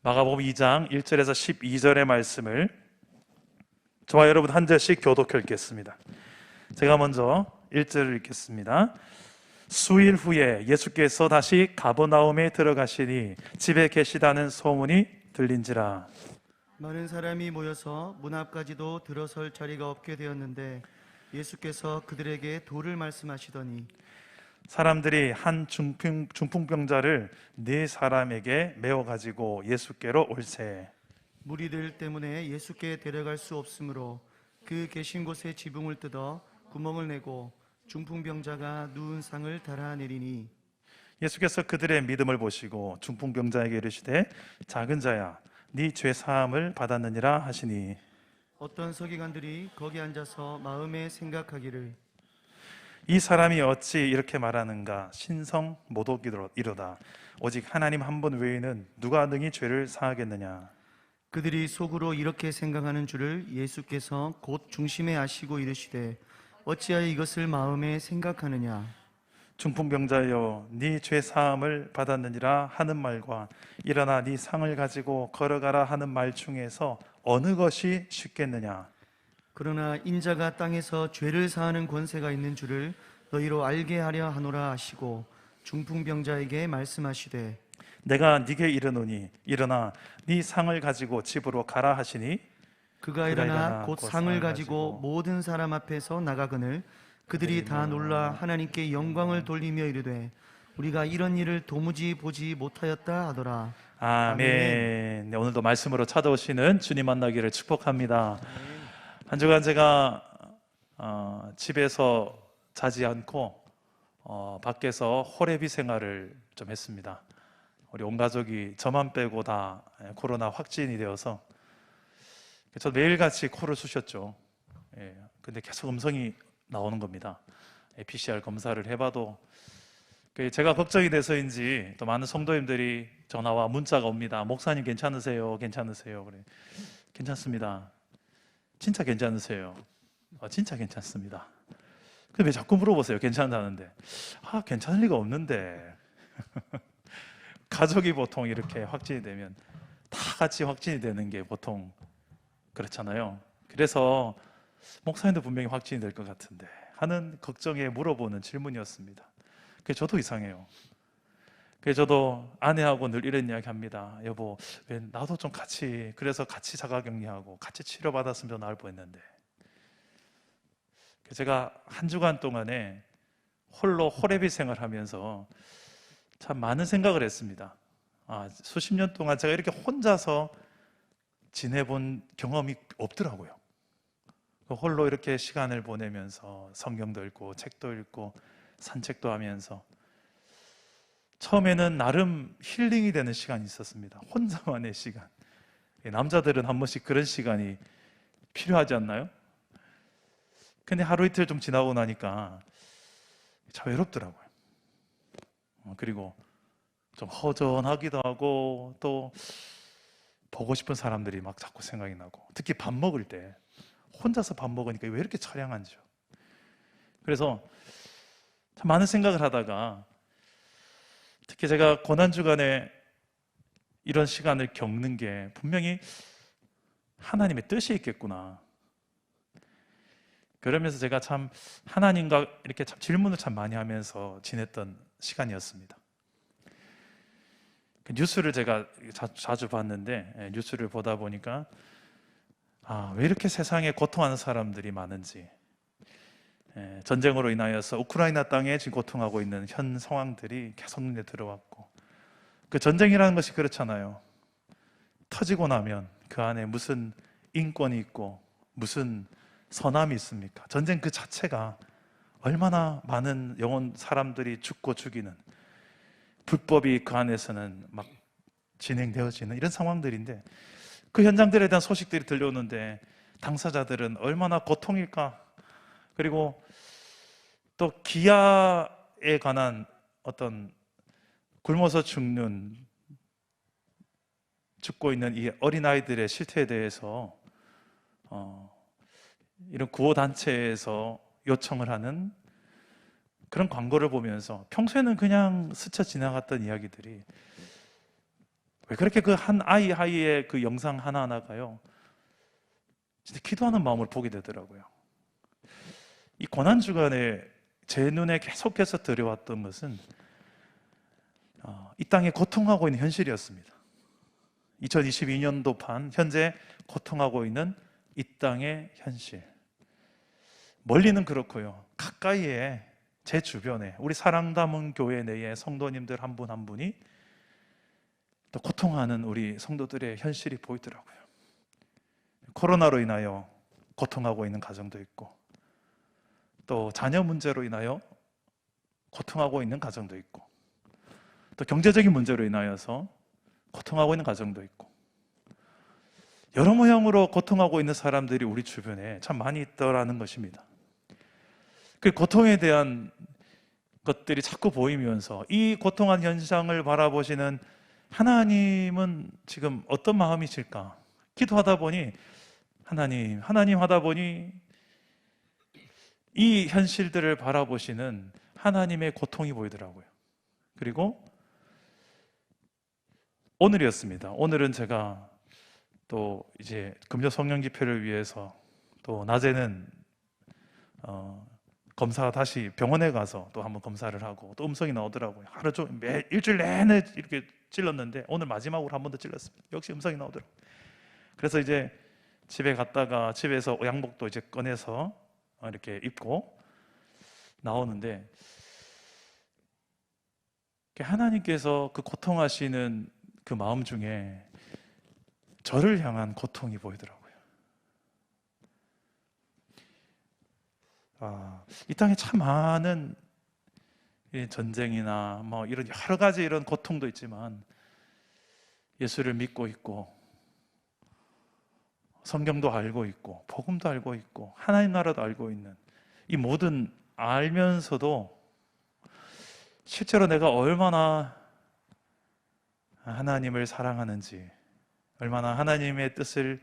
마가복음 2장 1절에서 12절의 말씀을 저와 여러분 한 절씩 교독해 읽겠습니다. 제가 먼저 1절을 읽겠습니다. 수일 후에 예수께서 다시 가버나움에 들어가시니 집에 계시다는 소문이 들린지라. 많은 사람이 모여서 문 앞까지도 들어설 자리가 없게 되었는데 예수께서 그들에게 도를 말씀하시더니 사람들이 한 중풍병자를 네 사람에게 메어 가지고 예수께로 올세. 무리들 때문에 예수께 데려갈 수 없으므로 그 계신 곳에 지붕을 뜯어 구멍을 내고 중풍병자가 누운 상을 달아내리니 예수께서 그들의 믿음을 보시고 중풍병자에게 이르시되 작은 자야 네 죄 사함을 받았느니라 하시니 어떤 서기관들이 거기 앉아서 마음에 생각하기를 이 사람이 어찌 이렇게 말하는가 신성 모독이로다. 오직 하나님 한 분 외에는 누가 능히 죄를 사하겠느냐. 그들이 속으로 이렇게 생각하는 줄을 예수께서 곧 중심에 아시고 이르시되 어찌하여 이것을 마음에 생각하느냐. 중풍병자여 네 죄 사함을 받았느니라 하는 말과 일어나 네 상을 가지고 걸어가라 하는 말 중에서 어느 것이 쉽겠느냐. 그러나 인자가 땅에서 죄를 사하는 권세가 있는 줄을 너희로 알게 하려 하노라 하시고 중풍병자에게 말씀하시되 내가 네게 이르노니 일어나 네 상을 가지고 집으로 가라 하시니 그가 일어나 곧 상을 가지고 모든 사람 앞에서 나가거늘 그들이 다 놀라 하나님께 영광을 돌리며 이르되 우리가 이런 일을 도무지 보지 못하였다 하더라. 아멘. 네, 오늘도 말씀으로 찾아오시는 주님 만나기를 축복합니다. 한 주간 제가 집에서 자지 않고 밖에서 호레비 생활을 좀 했습니다. 우리 온 가족이 저만 빼고 다 코로나 확진이 되어서 저도 매일같이 코를 쑤셨죠. 근데 계속 음성이 나오는 겁니다. PCR 검사를 해봐도 제가 걱정이 돼서인지 또 많은 성도님들이 전화와 문자가 옵니다. 목사님 괜찮으세요? 괜찮으세요? 그래. 괜찮습니다. 진짜 괜찮으세요? 진짜 괜찮습니다. 근데 왜 자꾸 물어보세요? 괜찮다는데. 괜찮을 리가 없는데. 가족이 보통 이렇게 확진이 되면 다 같이 확진이 되는 게 보통 그렇잖아요. 그래서 목사님도 분명히 확진이 될 것 같은데 하는 걱정에 물어보는 질문이었습니다. 그래서 저도 이상해요. 그래서 저도 아내하고 늘 이런 이야기 합니다. 여보, 왜 나도 좀 같이, 그래서 같이 자가격리하고 같이 치료받았으면 더 나을 뻔했는데. 제가 한 주간 동안에 홀로 호레비 생활하면서 참 많은 생각을 했습니다. 수십 년 동안 제가 이렇게 혼자서 지내본 경험이 없더라고요. 홀로 이렇게 시간을 보내면서 성경도 읽고 책도 읽고 산책도 하면서 처음에는 나름 힐링이 되는 시간이 있었습니다. 혼자만의 시간. 남자들은 한 번씩 그런 시간이 필요하지 않나요? 근데 하루 이틀 좀 지나고 나니까 참 외롭더라고요. 그리고 좀 허전하기도 하고 또 보고 싶은 사람들이 막 자꾸 생각이 나고 특히 밥 먹을 때 혼자서 밥 먹으니까 왜 이렇게 처량한지요. 그래서 참 많은 생각을 하다가 특히 제가 고난주간에 이런 시간을 겪는 게 분명히 하나님의 뜻이 있겠구나. 그러면서 제가 참 하나님과 이렇게 참 질문을 참 많이 하면서 지냈던 시간이었습니다. 뉴스를 제가 자주 봤는데 뉴스를 보다 보니까 왜 이렇게 세상에 고통하는 사람들이 많은지, 전쟁으로 인하여서 우크라이나 땅에 지금 고통하고 있는 현 상황들이 계속 눈에 들어왔고, 그 전쟁이라는 것이 그렇잖아요. 터지고 나면 그 안에 무슨 인권이 있고 무슨 선함이 있습니까? 전쟁 그 자체가 얼마나 많은 영혼 사람들이 죽고 죽이는, 불법이 그 안에서는 막 진행되어지는 이런 상황들인데, 그 현장들에 대한 소식들이 들려오는데 당사자들은 얼마나 고통일까? 그리고 또 기아에 관한 어떤 굶어서 죽고 있는 이 어린아이들의 실태에 대해서 이런 구호단체에서 요청을 하는 그런 광고를 보면서 평소에는 그냥 스쳐 지나갔던 이야기들이 왜 그렇게 그 한 아이의 그 영상 하나하나가요, 진짜 기도하는 마음을 보게 되더라고요. 이 고난주간에 제 눈에 계속해서 들여왔던 것은 이 땅에 고통하고 있는 현실이었습니다. 2022년도판 현재 고통하고 있는 이 땅의 현실. 멀리는 그렇고요, 가까이에 제 주변에 우리 사랑 담은 교회 내의 성도님들 한 분 한 분이 또 고통하는 우리 성도들의 현실이 보이더라고요. 코로나로 인하여 고통하고 있는 가정도 있고, 또 자녀 문제로 인하여 고통하고 있는 가정도 있고, 또 경제적인 문제로 인하여서 고통하고 있는 가정도 있고, 여러 모양으로 고통하고 있는 사람들이 우리 주변에 참 많이 있더라는 것입니다. 그 고통에 대한 것들이 자꾸 보이면서 이 고통한 현상을 바라보시는 하나님은 지금 어떤 마음이실까? 기도하다 보니 하나님 하다 보니 이 현실들을 바라보시는 하나님의 고통이 보이더라고요. 그리고 오늘이었습니다. 오늘은 제가 또 이제 금요 성령 집회를 위해서 또 낮에는 검사 다시 병원에 가서 또 한번 검사를 하고 또 음성이 나오더라고요. 하루 종일 일주일 내내 이렇게 찔렀는데 오늘 마지막으로 한 번 더 찔렀습니다. 역시 음성이 나오더라고요. 그래서 이제 집에 갔다가 집에서 양복도 이제 꺼내서 이렇게 입고 나오는데, 하나님께서 그 고통하시는 그 마음 중에 저를 향한 고통이 보이더라고요. 이 땅에 참 많은 전쟁이나 뭐 이런 여러 가지 이런 고통도 있지만, 예수를 믿고 있고 성경도 알고 있고 복음도 알고 있고 하나님 나라도 알고 있는 이 모든 알면서도 실제로 내가 얼마나 하나님을 사랑하는지, 얼마나 하나님의 뜻을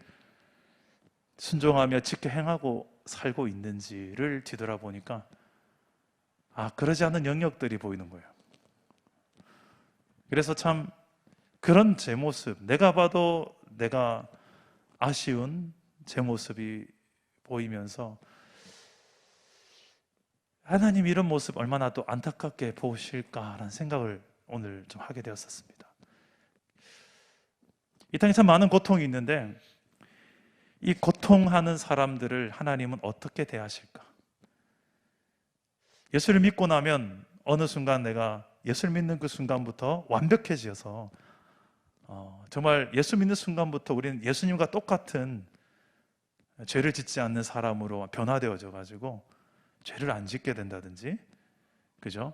순종하며 지켜 행하고 살고 있는지를 뒤돌아보니까 그러지 않는 영역들이 보이는 거예요. 그래서 참 그런 제 모습, 내가 봐도 내가 아쉬운 제 모습이 보이면서 하나님 이런 모습 얼마나 또 안타깝게 보실까라는 생각을 오늘 좀 하게 되었었습니다. 이 땅에 참 많은 고통이 있는데 이 고통하는 사람들을 하나님은 어떻게 대하실까? 예수를 믿고 나면 어느 순간 내가 예수를 믿는 그 순간부터 완벽해져서 정말 예수 믿는 순간부터 우리는 예수님과 똑같은 죄를 짓지 않는 사람으로 변화되어져 가지고 죄를 안 짓게 된다든지, 그죠?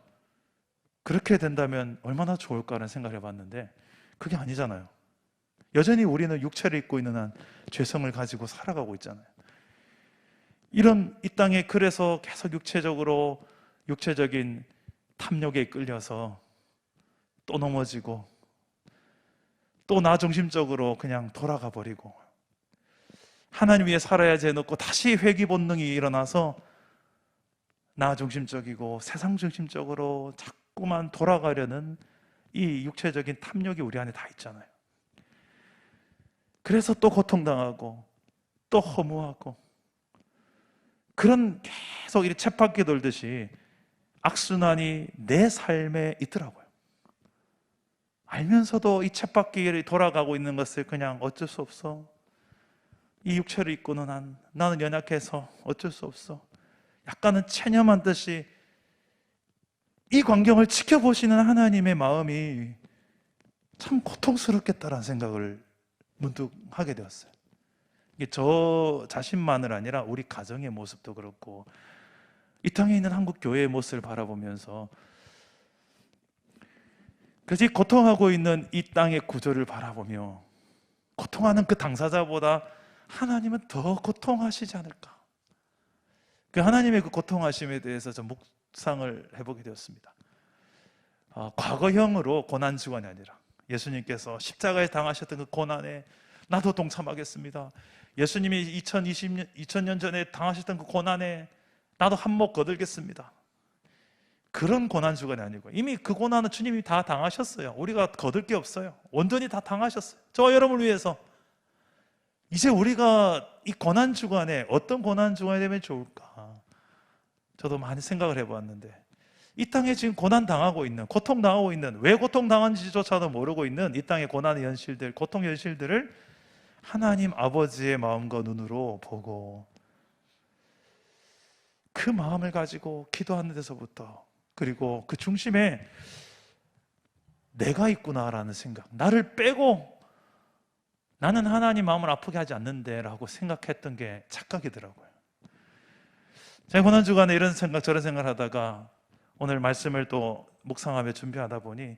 그렇게 된다면 얼마나 좋을까라는 생각을 해봤는데 그게 아니잖아요. 여전히 우리는 육체를 입고 있는 한 죄성을 가지고 살아가고 있잖아요. 이런 이 땅에 그래서 계속 육체적인 탐욕에 끌려서 또 넘어지고 또 나 중심적으로 그냥 돌아가 버리고, 하나님 위해 살아야지 해놓고 다시 회귀 본능이 일어나서 나 중심적이고 세상 중심적으로 자꾸만 돌아가려는 이 육체적인 탐욕이 우리 안에 다 있잖아요. 그래서 또 고통당하고 또 허무하고 그런 계속 이 쳇바퀴 돌듯이 악순환이 내 삶에 있더라고요. 알면서도 이 쳇바퀴를 돌아가고 있는 것을 그냥 어쩔 수 없어, 이 육체를 입고는 나는 연약해서 어쩔 수 없어, 약간은 체념한 듯이 이 광경을 지켜보시는 하나님의 마음이 참 고통스럽겠다라는 생각을 문득 하게 되었어요. 이게 저 자신만을 아니라 우리 가정의 모습도 그렇고 이 땅에 있는 한국 교회의 모습을 바라보면서, 그래서 고통하고 있는 이 땅의 구조를 바라보며 고통하는 그 당사자보다 하나님은 더 고통하시지 않을까, 그 하나님의 그 고통하심에 대해서 좀 묵상을 해보게 되었습니다. 과거형으로 고난주간이 아니라 예수님께서 십자가에 당하셨던 그 고난에 나도 동참하겠습니다. 예수님이 2000년 전에 당하셨던 그 고난에 나도 한몫 거들겠습니다. 그런 고난주간이 아니고 이미 그 고난은 주님이 다 당하셨어요. 우리가 거둘 게 없어요. 온전히 다 당하셨어요. 저와 여러분을 위해서. 이제 우리가 이 고난주간에 어떤 고난주간이 되면 좋을까? 저도 많이 생각을 해보았는데 이 땅에 지금 고난당하고 있는, 고통당하고 있는, 왜 고통당하는지조차도 모르고 있는 이 땅의 고난의 현실들, 고통 현실들을 하나님 아버지의 마음과 눈으로 보고 그 마음을 가지고 기도하는 데서부터, 그리고 그 중심에 내가 있구나라는 생각, 나를 빼고 나는 하나님 마음을 아프게 하지 않는데 라고 생각했던 게 착각이더라고요. 제가 고난주간에 이런 생각 저런 생각을 하다가 오늘 말씀을 또 묵상하며 준비하다 보니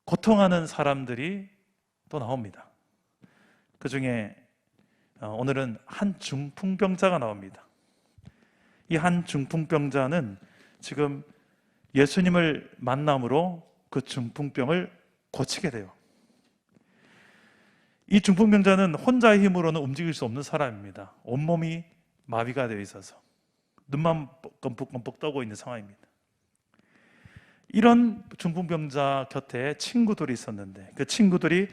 고통하는 사람들이 또 나옵니다. 그 중에 오늘은 한 중풍병자가 나옵니다. 이 한 중풍병자는 지금 예수님을 만남으로 그 중풍병을 고치게 돼요. 이 중풍병자는 혼자의 힘으로는 움직일 수 없는 사람입니다. 온몸이 마비가 되어 있어서 눈만 껌뻑껌뻑 떠고 있는 상황입니다. 이런 중풍병자 곁에 친구들이 있었는데 그 친구들이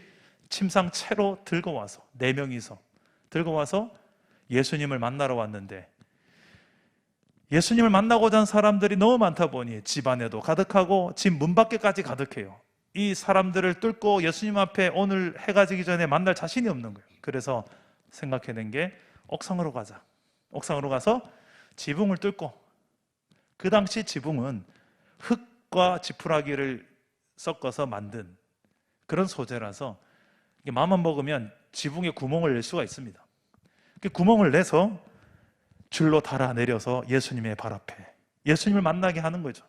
침상채로 들고 와서 4명이서 들고 와서 예수님을 만나러 왔는데, 예수님을 만나고자 하는 사람들이 너무 많다 보니 집 안에도 가득하고 집 문 밖에까지 가득해요. 이 사람들을 뚫고 예수님 앞에 오늘 해가 지기 전에 만날 자신이 없는 거예요. 그래서 생각해낸 게 옥상으로 가자. 옥상으로 가서 지붕을 뚫고, 그 당시 지붕은 흙과 지푸라기를 섞어서 만든 그런 소재라서 마음만 먹으면 지붕에 구멍을 낼 수가 있습니다. 그 구멍을 내서 줄로 달아내려서 예수님의 발 앞에 예수님을 만나게 하는 거죠.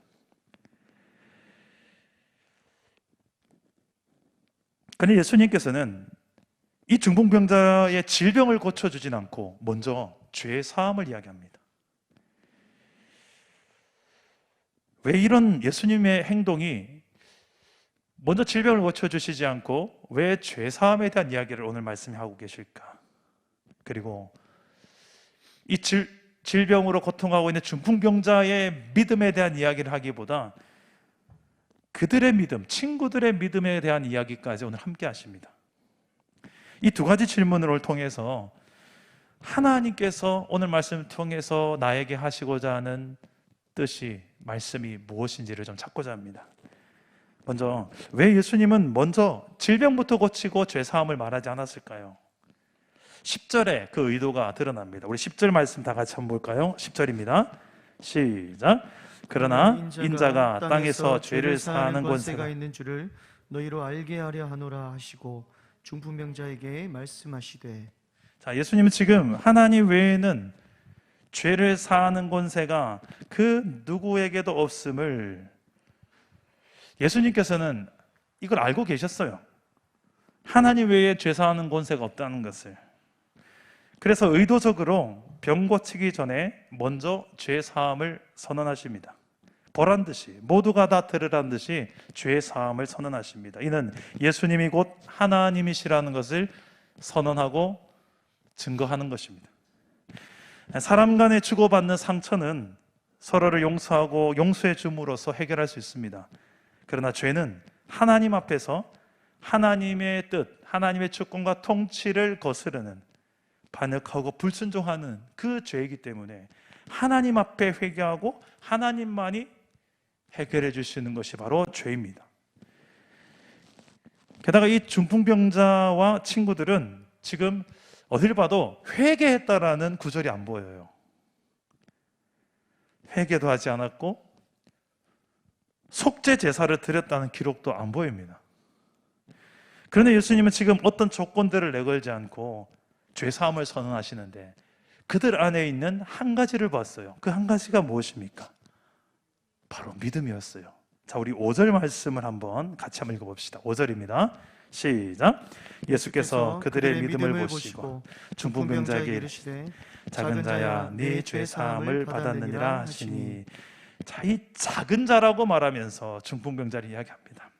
그런데 예수님께서는 이 중풍병자의 질병을 고쳐주진 않고 먼저 죄의 사함을 이야기합니다. 왜 이런 예수님의 행동이 먼저 질병을 고쳐주시지 않고 왜 죄 사함에 대한 이야기를 오늘 말씀에 하고 계실까? 그리고 이 질병으로 고통하고 있는 중풍병자의 믿음에 대한 이야기를 하기보다 그들의 믿음, 친구들의 믿음에 대한 이야기까지 오늘 함께 하십니다. 이 2가지 질문을 통해서 하나님께서 오늘 말씀을 통해서 나에게 하시고자 하는 뜻이, 말씀이 무엇인지를 좀 찾고자 합니다. 먼저 왜 예수님은 먼저 질병부터 고치고 죄사함을 말하지 않았을까요? 10절에 그 의도가 드러납니다. 우리 10절 말씀 다 같이 한번 볼까요? 10절입니다. 시작. 그러나 인자가 땅에서 죄를 사하는 권세가 있는 줄을 너희로 알게 하려 하노라 하시고 중풍병자에게 말씀하시되. 자, 예수님은 지금 하나님 외에는 죄를 사하는 권세가 그 누구에게도 없음을, 예수님께서는 이걸 알고 계셨어요. 하나님 외에 죄 사하는 권세가 없다는 것을. 그래서 의도적으로 병 고치기 전에 먼저 죄 사함을 선언하십니다. 보란 듯이, 모두가 다 들으란 듯이 죄 사함을 선언하십니다. 이는 예수님이 곧 하나님이시라는 것을 선언하고 증거하는 것입니다. 사람 간에 주고받는 상처는 서로를 용서하고 용서해 줌으로써 해결할 수 있습니다. 그러나 죄는 하나님 앞에서 하나님의 뜻, 하나님의 주권과 통치를 거스르는, 반역하고 불순종하는 그 죄이기 때문에 하나님 앞에 회개하고 하나님만이 해결해 주시는 것이 바로 죄입니다. 게다가 이 중풍병자와 친구들은 지금 어딜 봐도 회개했다라는 구절이 안 보여요. 회개도 하지 않았고 속죄 제사를 드렸다는 기록도 안 보입니다. 그런데 예수님은 지금 어떤 조건들을 내걸지 않고 죄사함을 선언하시는데 그들 안에 있는 한 가지를 봤어요. 그 한 가지가 무엇입니까? 바로 믿음이었어요. 자, 우리 5절 말씀을 한번 같이 한번 읽어봅시다. 5절입니다. 시작. 예수께서 그들의 믿음을 보시고 중풍병자에게 이르시되 작은 자야 네 죄사함을 받았느니라 하시니. 자, 이 작은 자라고 말하면서 중풍병자를 이야기합니다.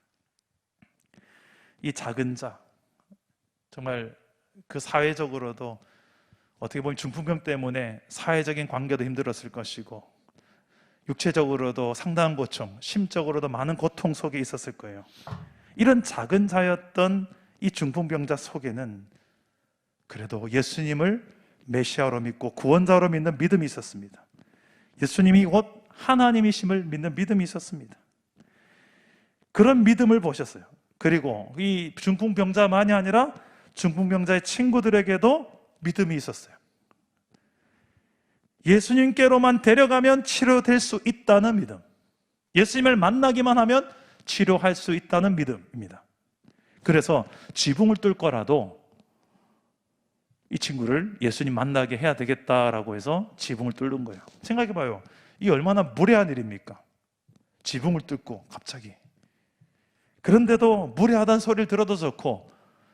이 작은 자, 정말 그 사회적으로도 어떻게 보면 중풍병 때문에 사회적인 관계도 힘들었을 것이고 육체적으로도 상당한 고통, 심적으로도 많은 고통 속에 있었을 거예요. 이런 작은 자였던 이 중풍병자 속에는 그래도 예수님을 메시아로 믿고 구원자로 믿는 믿음이 있었습니다. 예수님이 곧 하나님이심을 믿는 믿음이 있었습니다. 그런 믿음을 보셨어요. 그리고 이 중풍병자만이 아니라 중풍병자의 친구들에게도 믿음이 있었어요. 예수님께로만 데려가면 치료될 수 있다는 믿음, 예수님을 만나기만 하면 치료할 수 있다는 믿음입니다. 그래서 지붕을 뚫고라도 이 친구를 예수님 만나게 해야 되겠다라고 해서 지붕을 뚫는 거예요. 생각해봐요. 이게 얼마나 무례한 일입니까? 지붕을 뚫고 갑자기. 그런데도 무례하다는 소리를 들어도 좋고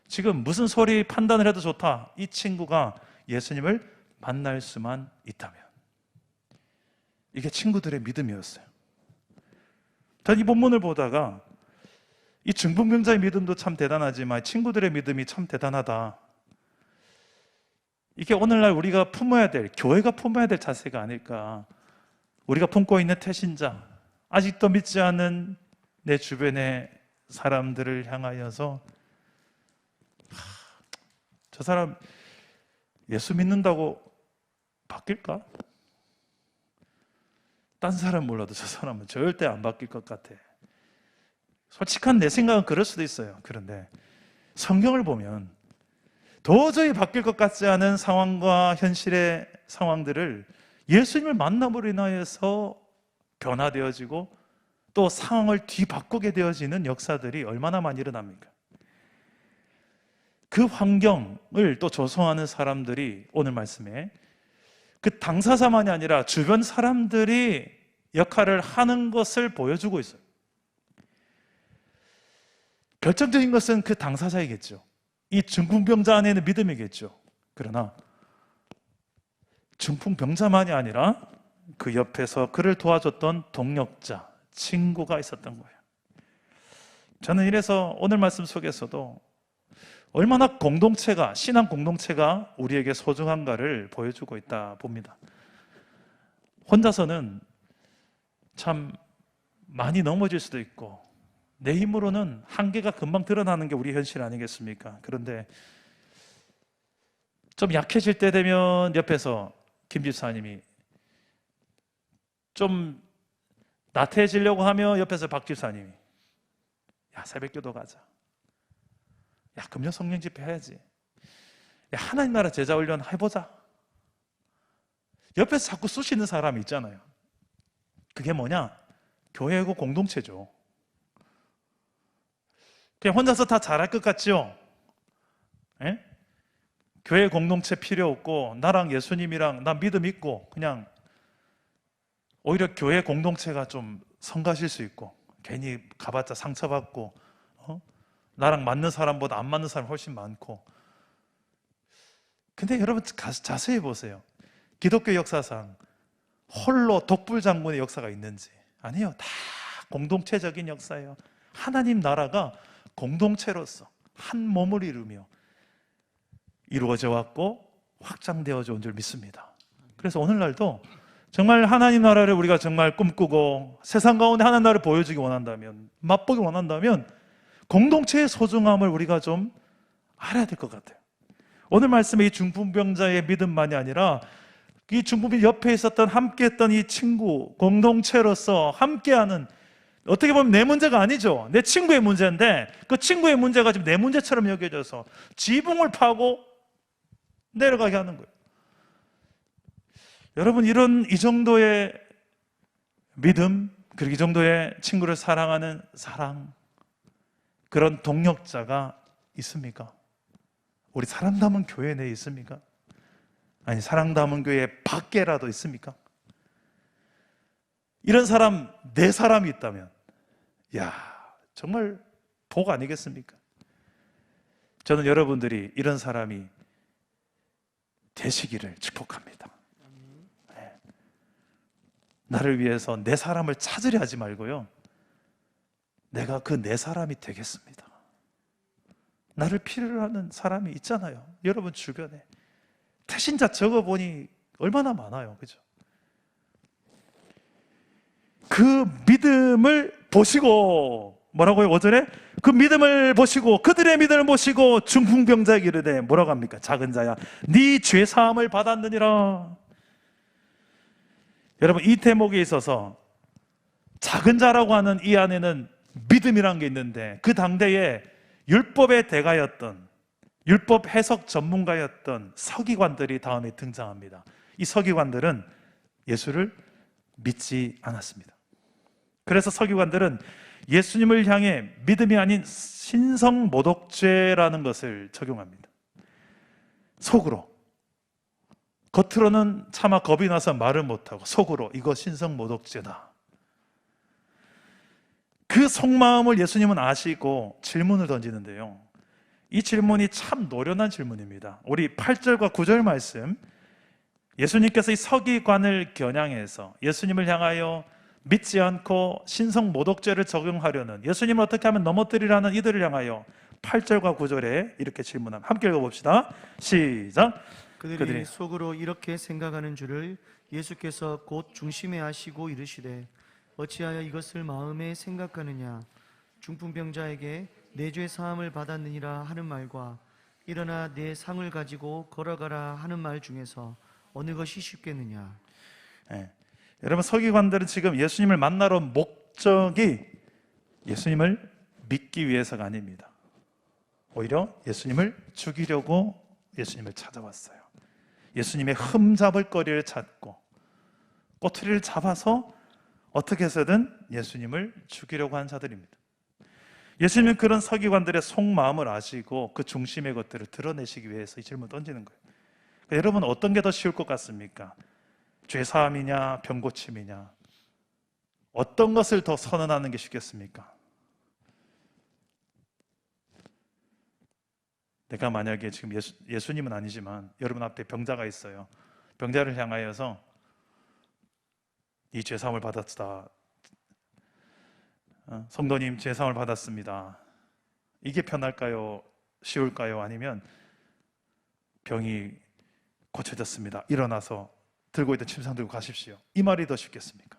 지금 무슨 소리 판단을 해도 좋다. 이 친구가 예수님을 만날 수만 있다면. 이게 친구들의 믿음이었어요. 전 이 본문을 보다가 이 중풍병자의 믿음도 참 대단하지만 친구들의 믿음이 참 대단하다. 이게 오늘날 우리가 품어야 될, 교회가 품어야 될 자세가 아닐까. 우리가 품고 있는 태신자, 아직도 믿지 않는 내 주변의 사람들을 향하여서 저 사람 예수 믿는다고 바뀔까? 딴 사람 몰라도 저 사람은 절대 안 바뀔 것 같아. 솔직한 내 생각은 그럴 수도 있어요. 그런데 성경을 보면 도저히 바뀔 것 같지 않은 상황과 현실의 상황들을 예수님을 만남으로 인하여서 변화되어지고 또 상황을 뒤바꾸게 되어지는 역사들이 얼마나 많이 일어납니까? 그 환경을 또 조성하는 사람들이 오늘 말씀에 그 당사자만이 아니라 주변 사람들이 역할을 하는 것을 보여주고 있어요. 결정적인 것은 그 당사자이겠죠. 이 중풍병자 안에는 믿음이겠죠. 그러나 중풍병자만이 아니라 그 옆에서 그를 도와줬던 동력자, 친구가 있었던 거예요. 저는 이래서 오늘 말씀 속에서도 얼마나 공동체가, 신앙 공동체가 우리에게 소중한가를 보여주고 있다 봅니다. 혼자서는 참 많이 넘어질 수도 있고 내 힘으로는 한계가 금방 드러나는 게 우리 현실 아니겠습니까? 그런데 좀 약해질 때 되면 옆에서 김 집사님이 좀 나태해지려고 하면 옆에서 박 집사님이 야 새벽기도 가자. 야 금요 성령 집회 해야지. 야 하나님 나라 제자 훈련 해보자. 옆에서 자꾸 쑤시는 사람이 있잖아요. 그게 뭐냐? 교회고 공동체죠. 그냥 혼자서 다 잘할 것 같죠? 예? 교회 공동체 필요 없고 나랑 예수님이랑 나 믿음 있고 그냥 오히려 교회 공동체가 좀 성가실 수 있고 괜히 가봤자 상처받고 나랑 맞는 사람보다 안 맞는 사람이 훨씬 많고. 근데 여러분 자세히 보세요. 기독교 역사상 홀로 독불장군의 역사가 있는지? 아니요. 다 공동체적인 역사예요. 하나님 나라가 공동체로서 한 몸을 이루며 이루어져 왔고 확장되어져 온 줄 믿습니다. 그래서 오늘날도 정말 하나님 나라를 우리가 정말 꿈꾸고 세상 가운데 하나님 나라를 보여주기 원한다면, 맛보기 원한다면 공동체의 소중함을 우리가 좀 알아야 될 것 같아요. 오늘 말씀에 이 중풍병자의 믿음만이 아니라 이 중풍병 옆에 있었던 함께했던 이 친구, 공동체로서 함께하는, 어떻게 보면 내 문제가 아니죠. 내 친구의 문제인데 그 친구의 문제가 지금 내 문제처럼 여겨져서 지붕을 파고 내려가게 하는 거예요. 여러분, 이 정도의 믿음, 그리고 이 정도의 친구를 사랑하는 사랑, 그런 동력자가 있습니까? 우리 사랑 담은 교회 내에 있습니까? 아니, 사랑 담은 교회 밖에라도 있습니까? 이런 사람, 네 사람이 있다면, 야, 정말 복 아니겠습니까? 저는 여러분들이 이런 사람이 되시기를 축복합니다. 네. 나를 위해서 네 사람을 찾으려 하지 말고요, 내가 그 네 사람이 되겠습니다. 나를 필요로 하는 사람이 있잖아요. 여러분 주변에 태신자 적어보니 얼마나 많아요. 그죠? 그 믿음을 보시고 뭐라고요? 5절에 그 믿음을 보시고 그들의 믿음을 보시고 중풍병자에게 이르되 뭐라고 합니까? 작은 자야 네 죄사함을 받았느니라. 여러분, 이 대목에 있어서 작은 자라고 하는 이 안에는 믿음이라는 게 있는데, 그 당대에 율법의 대가였던, 율법 해석 전문가였던 서기관들이 다음에 등장합니다. 이 서기관들은 예수를 믿지 않았습니다. 그래서 서기관들은 예수님을 향해 믿음이 아닌 신성모독죄라는 것을 적용합니다. 속으로, 겉으로는 차마 겁이 나서 말을 못하고 속으로 이거 신성모독죄다. 그 속마음을 예수님은 아시고 질문을 던지는데요, 이 질문이 참 노련한 질문입니다. 우리 8절과 9절 말씀, 예수님께서 이 서기관을 겨냥해서 예수님을 향하여 믿지 않고 신성모독죄를 적용하려는, 예수님을 어떻게 하면 넘어뜨리라는 이들을 향하여 8절과 9절에 이렇게 질문합니다. 함께 읽어봅시다. 시작. 그들이 속으로 이렇게 생각하는 줄을 예수께서 곧 중심에 아시고 이르시되 어찌하여 이것을 마음에 생각하느냐. 중풍병자에게 내 죄 사함을 받았느니라 하는 말과 일어나 내 상을 가지고 걸어가라 하는 말 중에서 어느 것이 쉽겠느냐. 네. 여러분, 서기관들은 지금 예수님을 만나러 온 목적이 예수님을 믿기 위해서가 아닙니다. 오히려 예수님을 죽이려고 예수님을 찾아왔어요. 예수님의 흠잡을 거리를 찾고 꼬투리를 잡아서 어떻게 해서든 예수님을 죽이려고 한 자들입니다. 예수님은 그런 서기관들의 속마음을 아시고 그 중심의 것들을 드러내시기 위해서 이 질문을 던지는 거예요. 그러니까 여러분, 어떤 게 더 쉬울 것 같습니까? 죄사함이냐 병고침이냐, 어떤 것을 더 선언하는 게 쉽겠습니까? 내가 만약에 지금 예수님은 아니지만 여러분 앞에 병자가 있어요. 병자를 향하여서 이 죄사함을 받았다, 성도님 죄사함을 받았습니다, 이게 편할까요? 쉬울까요? 아니면 병이 고쳐졌습니다, 일어나서 들고 있던 침상 들고 가십시오, 이 말이 더 쉽겠습니까?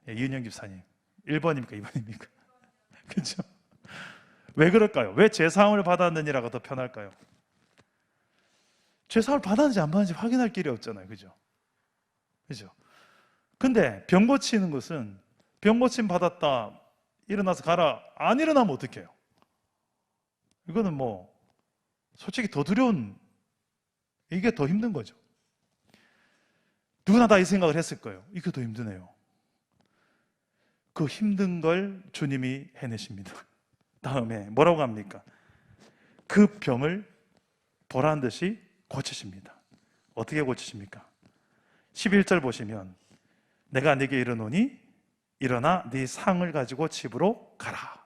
예, 이은영 집사님, 1번입니까 2번입니까? 그렇죠? 왜 그럴까요? 왜 죄사함을 받았느니라가 더 편할까요? 죄사함을 받았는지 안 받았는지 확인할 길이 없잖아요. 그죠? 그죠? 근데 병 고치는 것은 병 고침 받았다, 일어나서 가라, 안 일어나면 어떡해요? 이거는 뭐 솔직히 더 두려운, 이게 더 힘든 거죠. 누구나 다 이 생각을 했을 거예요. 이게 더 힘드네요. 그 힘든 걸 주님이 해내십니다. 다음에 뭐라고 합니까? 그 병을 보란 듯이 고치십니다. 어떻게 고치십니까? 11절 보시면 내가 네게 이르노니 일어나 네 상을 가지고 집으로 가라.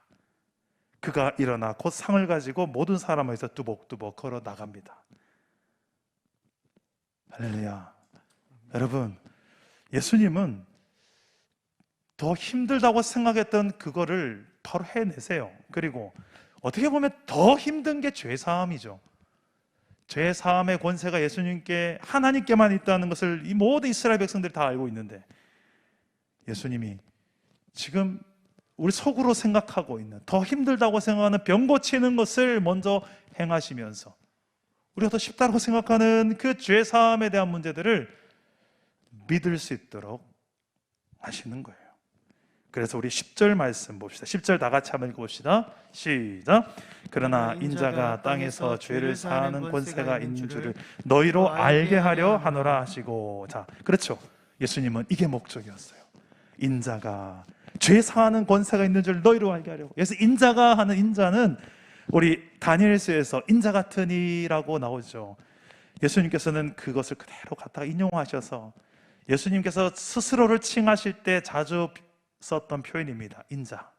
그가 일어나 곧 상을 가지고 모든 사람에서 뚜벅뚜벅 걸어 나갑니다. 할렐루야. 여러분, 예수님은 더 힘들다고 생각했던 그거를 바로 해내세요. 그리고 어떻게 보면 더 힘든 게 죄사함이죠. 죄사함의 권세가 예수님께, 하나님께만 있다는 것을 이 모든 이스라엘 백성들이 다 알고 있는데, 예수님이 지금 우리 속으로 생각하고 있는, 더 힘들다고 생각하는 병 고치는 것을 먼저 행하시면서 우리가 더 쉽다고 생각하는 그 죄사함에 대한 문제들을 믿을 수 있도록 하시는 거예요. 그래서 우리 10절 말씀 봅시다. 10절 다 같이 한번 읽어봅시다. 시작. 그러나 인자가 땅에서 죄를 사하는 권세가 있는 줄을 너희로 알게 하려 하노라 하시고. 자, 그렇죠. 예수님은 이게 목적이었어요. 인자가 죄 사하는 권세가 있는 줄 너희로 알게 하려고. 그래서 인자가 하는 인자는 우리 다니엘서에서 인자 같은 이라고 나오죠. 예수님께서는 그것을 그대로 갖다가 인용하셔서 예수님께서 스스로를 칭하실 때 자주 썼던 표현입니다. 인자,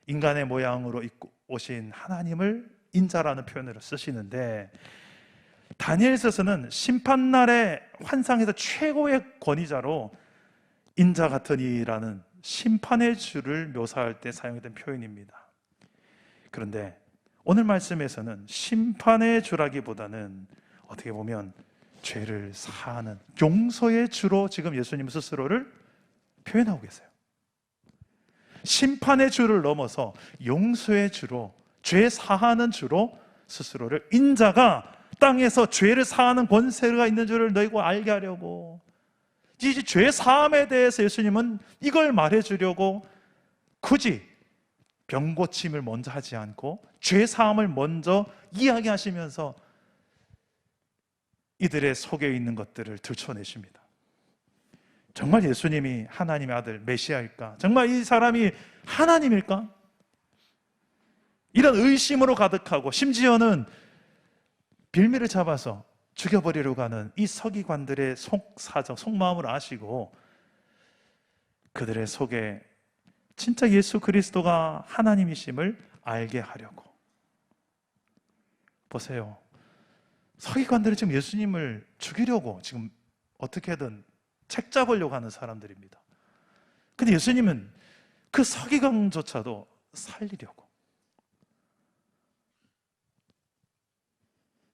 인간의 모양으로 오신 하나님을 인자라는 표현으로 쓰시는데, 다니엘서에서는 심판날의 환상에서 최고의 권위자로 인자 같은 이라는 심판의 주를 묘사할 때 사용했던 표현입니다. 그런데 오늘 말씀에서는 심판의 주라기보다는 어떻게 보면 죄를 사하는 용서의 주로 지금 예수님 스스로를 표현하고 계세요. 심판의 주를 넘어서 용서의 주로, 죄 사하는 주로 스스로를, 인자가 땅에서 죄를 사하는 권세가 있는 줄을 너희가 알게 하려고, 이제 죄 사함에 대해서 예수님은 이걸 말해주려고 굳이 병 고침을 먼저 하지 않고 죄 사함을 먼저 이야기하시면서 이들의 속에 있는 것들을 들춰내십니다. 정말 예수님이 하나님의 아들 메시아일까? 정말 이 사람이 하나님일까? 이런 의심으로 가득하고, 심지어는 빌미를 잡아서 죽여버리려고 하는 이 서기관들의 속사정, 속마음을 아시고 그들의 속에 진짜 예수 그리스도가 하나님이심을 알게 하려고. 보세요. 서기관들은 지금 예수님을 죽이려고 지금 어떻게든 책 잡으려고 하는 사람들입니다. 근데 예수님은 그 서기관조차도 살리려고,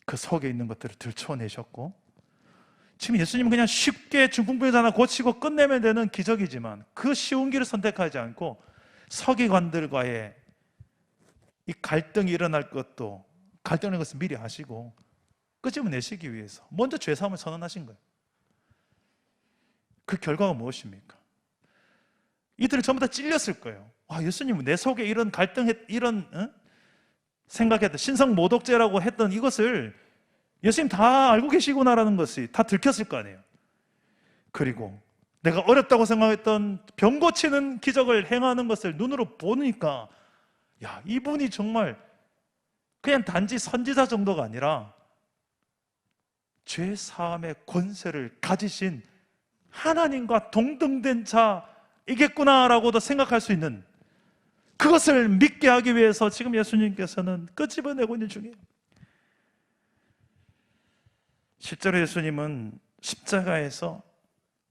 그 속에 있는 것들을 들춰내셨고, 지금 예수님은 그냥 쉽게 중풍병자 하나 고치고 끝내면 되는 기적이지만 그 쉬운 길을 선택하지 않고 서기관들과의 이 갈등이 일어날 것도, 갈등의 것을 미리 아시고 끄집어내시기 위해서 먼저 죄사함을 선언하신 거예요. 그 결과가 무엇입니까? 이들은 전부 다 찔렸을 거예요. 와, 예수님은 내 속에 이런 이런 생각했던 신성모독죄라고 했던 이것을 예수님 다 알고 계시구나라는 것이 다 들켰을 거 아니에요. 그리고 내가 어렵다고 생각했던 병 고치는 기적을 행하는 것을 눈으로 보니까, 야, 이분이 정말 그냥 단지 선지자 정도가 아니라 죄 사함의 권세를 가지신 하나님과 동등된 자이겠구나라고도 생각할 수 있는, 그것을 믿게 하기 위해서 지금 예수님께서는 끄집어내고 있는 중이에요. 실제로 예수님은 십자가에서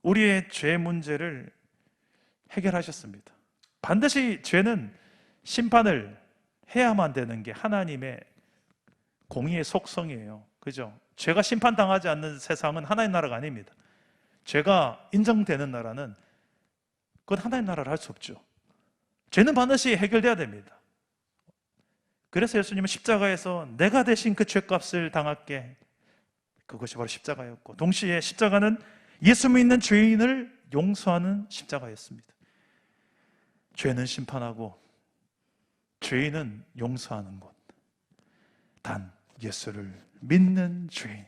우리의 죄 문제를 해결하셨습니다. 반드시 죄는 심판을 해야만 되는 게 하나님의 공의의 속성이에요. 그죠? 죄가 심판당하지 않는 세상은 하나님 나라가 아닙니다. 죄가 인정되는 나라는, 그건 하나님 나라를 할 수 없죠. 죄는 반드시 해결돼야 됩니다. 그래서 예수님은 십자가에서 내가 대신 그 죄값을 당할게, 그것이 바로 십자가였고, 동시에 십자가는 예수 믿는 죄인을 용서하는 십자가였습니다. 죄는 심판하고 죄인은 용서하는 것, 단 예수를 믿는 죄인.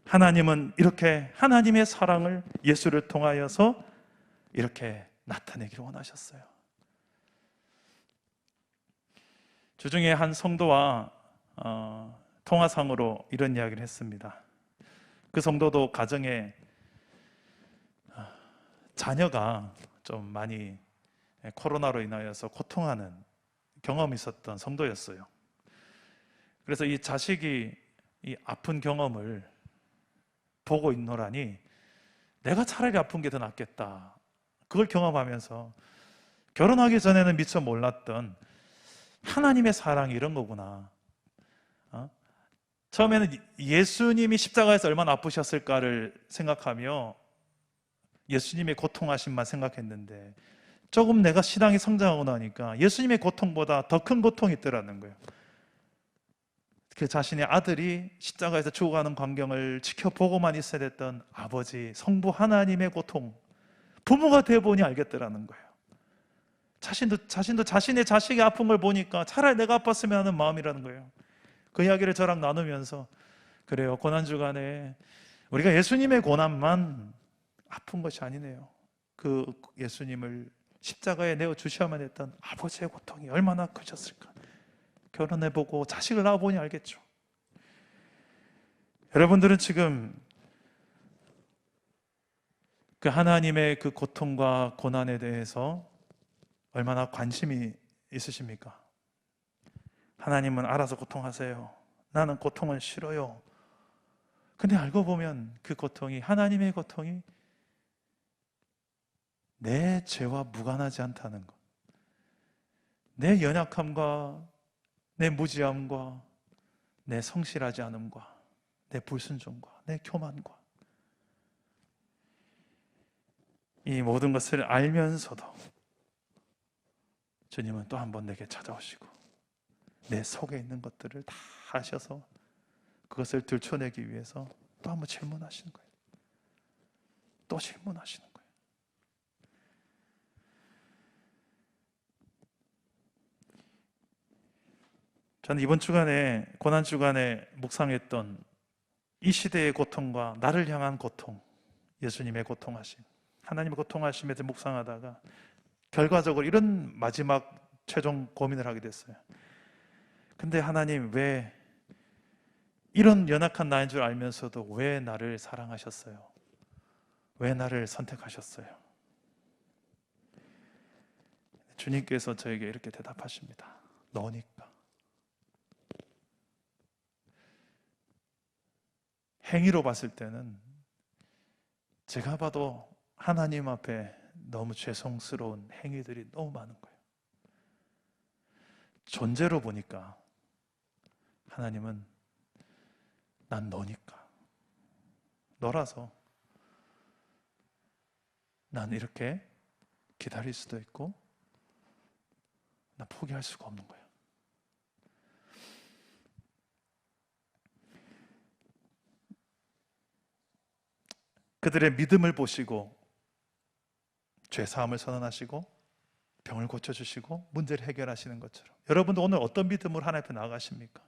하나님은 이렇게 하나님의 사랑을 예수를 통하여서 이렇게 나타내기를 원하셨어요. 주중에 한 성도와 통화상으로 이런 이야기를 했습니다. 그 성도도 가정에 자녀가 좀 많이 코로나로 인하여서 고통하는 경험이 있었던 성도였어요. 그래서 이 자식이 이 아픈 경험을 보고 있노라니 내가 차라리 아픈 게 더 낫겠다, 그걸 경험하면서 결혼하기 전에는 미처 몰랐던 하나님의 사랑이 이런 거구나. 처음에는 예수님이 십자가에서 얼마나 아프셨을까를 생각하며 예수님의 고통하심만 생각했는데, 조금 내가 신앙이 성장하고 나니까 예수님의 고통보다 더 큰 고통이 있더라는 거예요. 그 자신의 아들이 십자가에서 죽어가는 광경을 지켜보고만 있어야 됐던 아버지, 성부 하나님의 고통, 부모가 되어보니 알겠더라는 거예요. 자신도 자신의 자식이 아픈 걸 보니까 차라리 내가 아팠으면 하는 마음이라는 거예요. 그 이야기를 저랑 나누면서, 그래요, 고난주간에 우리가 예수님의 고난만 아픈 것이 아니네요. 그 예수님을 십자가에 내어주셔야만 했던 아버지의 고통이 얼마나 크셨을까. 결혼해보고 자식을 낳아보니 알겠죠. 여러분들은 지금 그 하나님의 그 고통과 고난에 대해서 얼마나 관심이 있으십니까? 하나님은 알아서 고통하세요. 나는 고통은 싫어요. 근데 알고 보면 그 고통이, 하나님의 고통이 내 죄와 무관하지 않다는 것, 내 연약함과 내 무지함과 내 성실하지 않음과 내 불순종과 내 교만과, 이 모든 것을 알면서도 주님은 또 한 번 내게 찾아오시고 내 속에 있는 것들을 다 하셔서 그것을 들춰내기 위해서 또 한 번 질문하시는 거예요. 또 질문하시는 거예요. 저는 이번 주간에 고난 주간에 묵상했던 이 시대의 고통과 나를 향한 고통, 예수님의 고통하심, 하나님의 고통하심에 대해 묵상하다가 결과적으로 이런 마지막 최종 고민을 하게 됐어요. 근데 하나님, 왜 이런 연약한 나인 줄 알면서도 왜 나를 사랑하셨어요? 왜 나를 선택하셨어요? 주님께서 저에게 이렇게 대답하십니다. 너니까. 행위로 봤을 때는 제가 봐도 하나님 앞에 너무 죄송스러운 행위들이 너무 많은 거예요. 존재로 보니까 하나님은 난 너니까, 너라서 난 이렇게 기다릴 수도 있고 나 포기할 수가 없는 거예요. 그들의 믿음을 보시고 죄사함을 선언하시고 병을 고쳐주시고 문제를 해결하시는 것처럼, 여러분도 오늘 어떤 믿음으로 하나님 앞에 나아가십니까?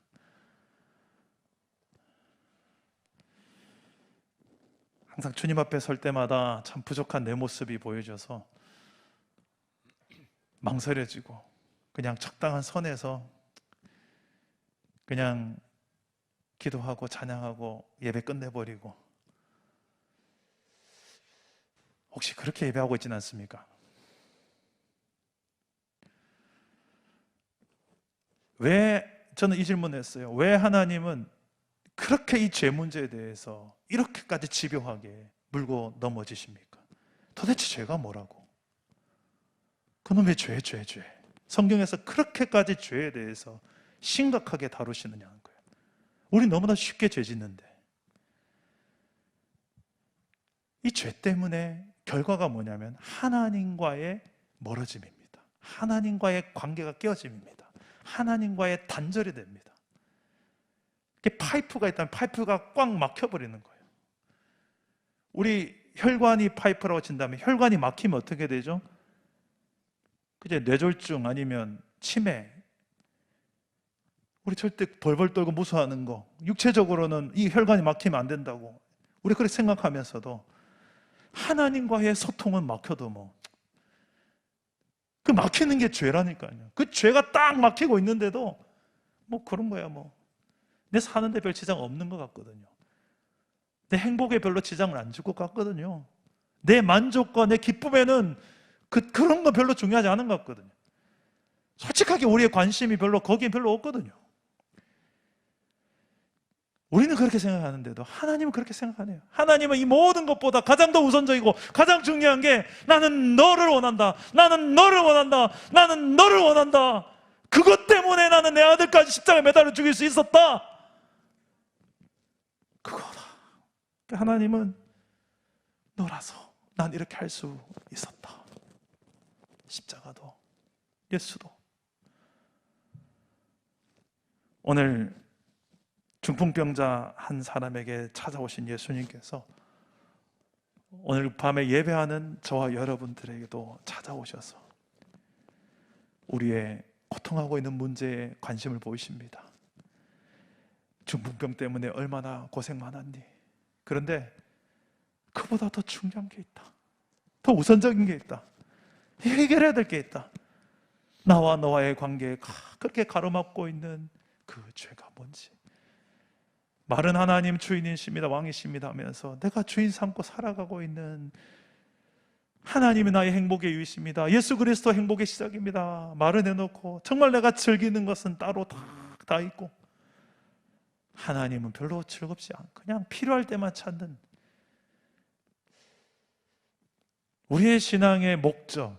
항상 주님 앞에 설 때마다 참 부족한 내 모습이 보여져서 망설여지고 그냥 적당한 선에서 그냥 기도하고 찬양하고 예배 끝내버리고, 혹시 그렇게 예배하고 있지는 않습니까? 왜, 저는 이 질문을 했어요. 왜 하나님은 그렇게 이 죄 문제에 대해서 이렇게까지 집요하게 물고 넘어지십니까? 도대체 죄가 뭐라고? 그놈의 죄. 성경에서 그렇게까지 죄에 대해서 심각하게 다루시느냐는 거예요. 우리 너무나 쉽게 죄 짓는데 이 죄 때문에 결과가 뭐냐면 하나님과의 멀어짐입니다. 하나님과의 관계가 깨어짐입니다. 하나님과의 단절이 됩니다. 파이프가 있다면 파이프가 꽉 막혀버리는 거예요. 우리 혈관이 파이프라고 친다면 혈관이 막히면 어떻게 되죠? 그제 뇌졸중 아니면 치매, 우리 절대 벌벌 떨고 무서워하는 거, 육체적으로는 이 혈관이 막히면 안 된다고 우리 그렇게 생각하면서도 하나님과의 소통은 막혀도 그 막히는 게 죄라니까요. 그 죄가 딱 막히고 있는데도 그런 거야. 내 사는데 별 지장 없는 것 같거든요. 내 행복에 별로 지장을 안 줄 것 같거든요. 내 만족과 내 기쁨에는 그런 거 별로 중요하지 않은 것 같거든요. 솔직하게 우리의 관심이 거기에 별로 없거든요. 우리는 그렇게 생각하는데도 하나님은 그렇게 생각하네요. 하나님은 이 모든 것보다 가장 더 우선적이고 가장 중요한 게 나는 너를 원한다. 나는 너를 원한다. 나는 너를 원한다. 그것 때문에 나는 내 아들까지 십자가에 매달려 죽일 수 있었다. 그거다. 하나님은 너라서 난 이렇게 할 수 있었다. 십자가도 예수도. 오늘 중풍병자 한 사람에게 찾아오신 예수님께서 오늘 밤에 예배하는 저와 여러분들에게도 찾아오셔서 우리의 고통하고 있는 문제에 관심을 보이십니다. 중풍병 때문에 얼마나 고생 많았니? 그런데 그보다 더 중요한 게 있다. 더 우선적인 게 있다. 해결해야 될 게 있다. 나와 너와의 관계에 그렇게 가로막고 있는 그 죄가 뭔지. 말은 하나님 주인이십니다, 왕이십니다 하면서 내가 주인 삼고 살아가고 있는 하나님이 나의 행복의 유이십니다, 예수 그리스도 행복의 시작입니다 말을 해놓고 정말 내가 즐기는 것은 따로 다 있고 하나님은 별로 즐겁지 않고 그냥 필요할 때만 찾는, 우리의 신앙의 목적,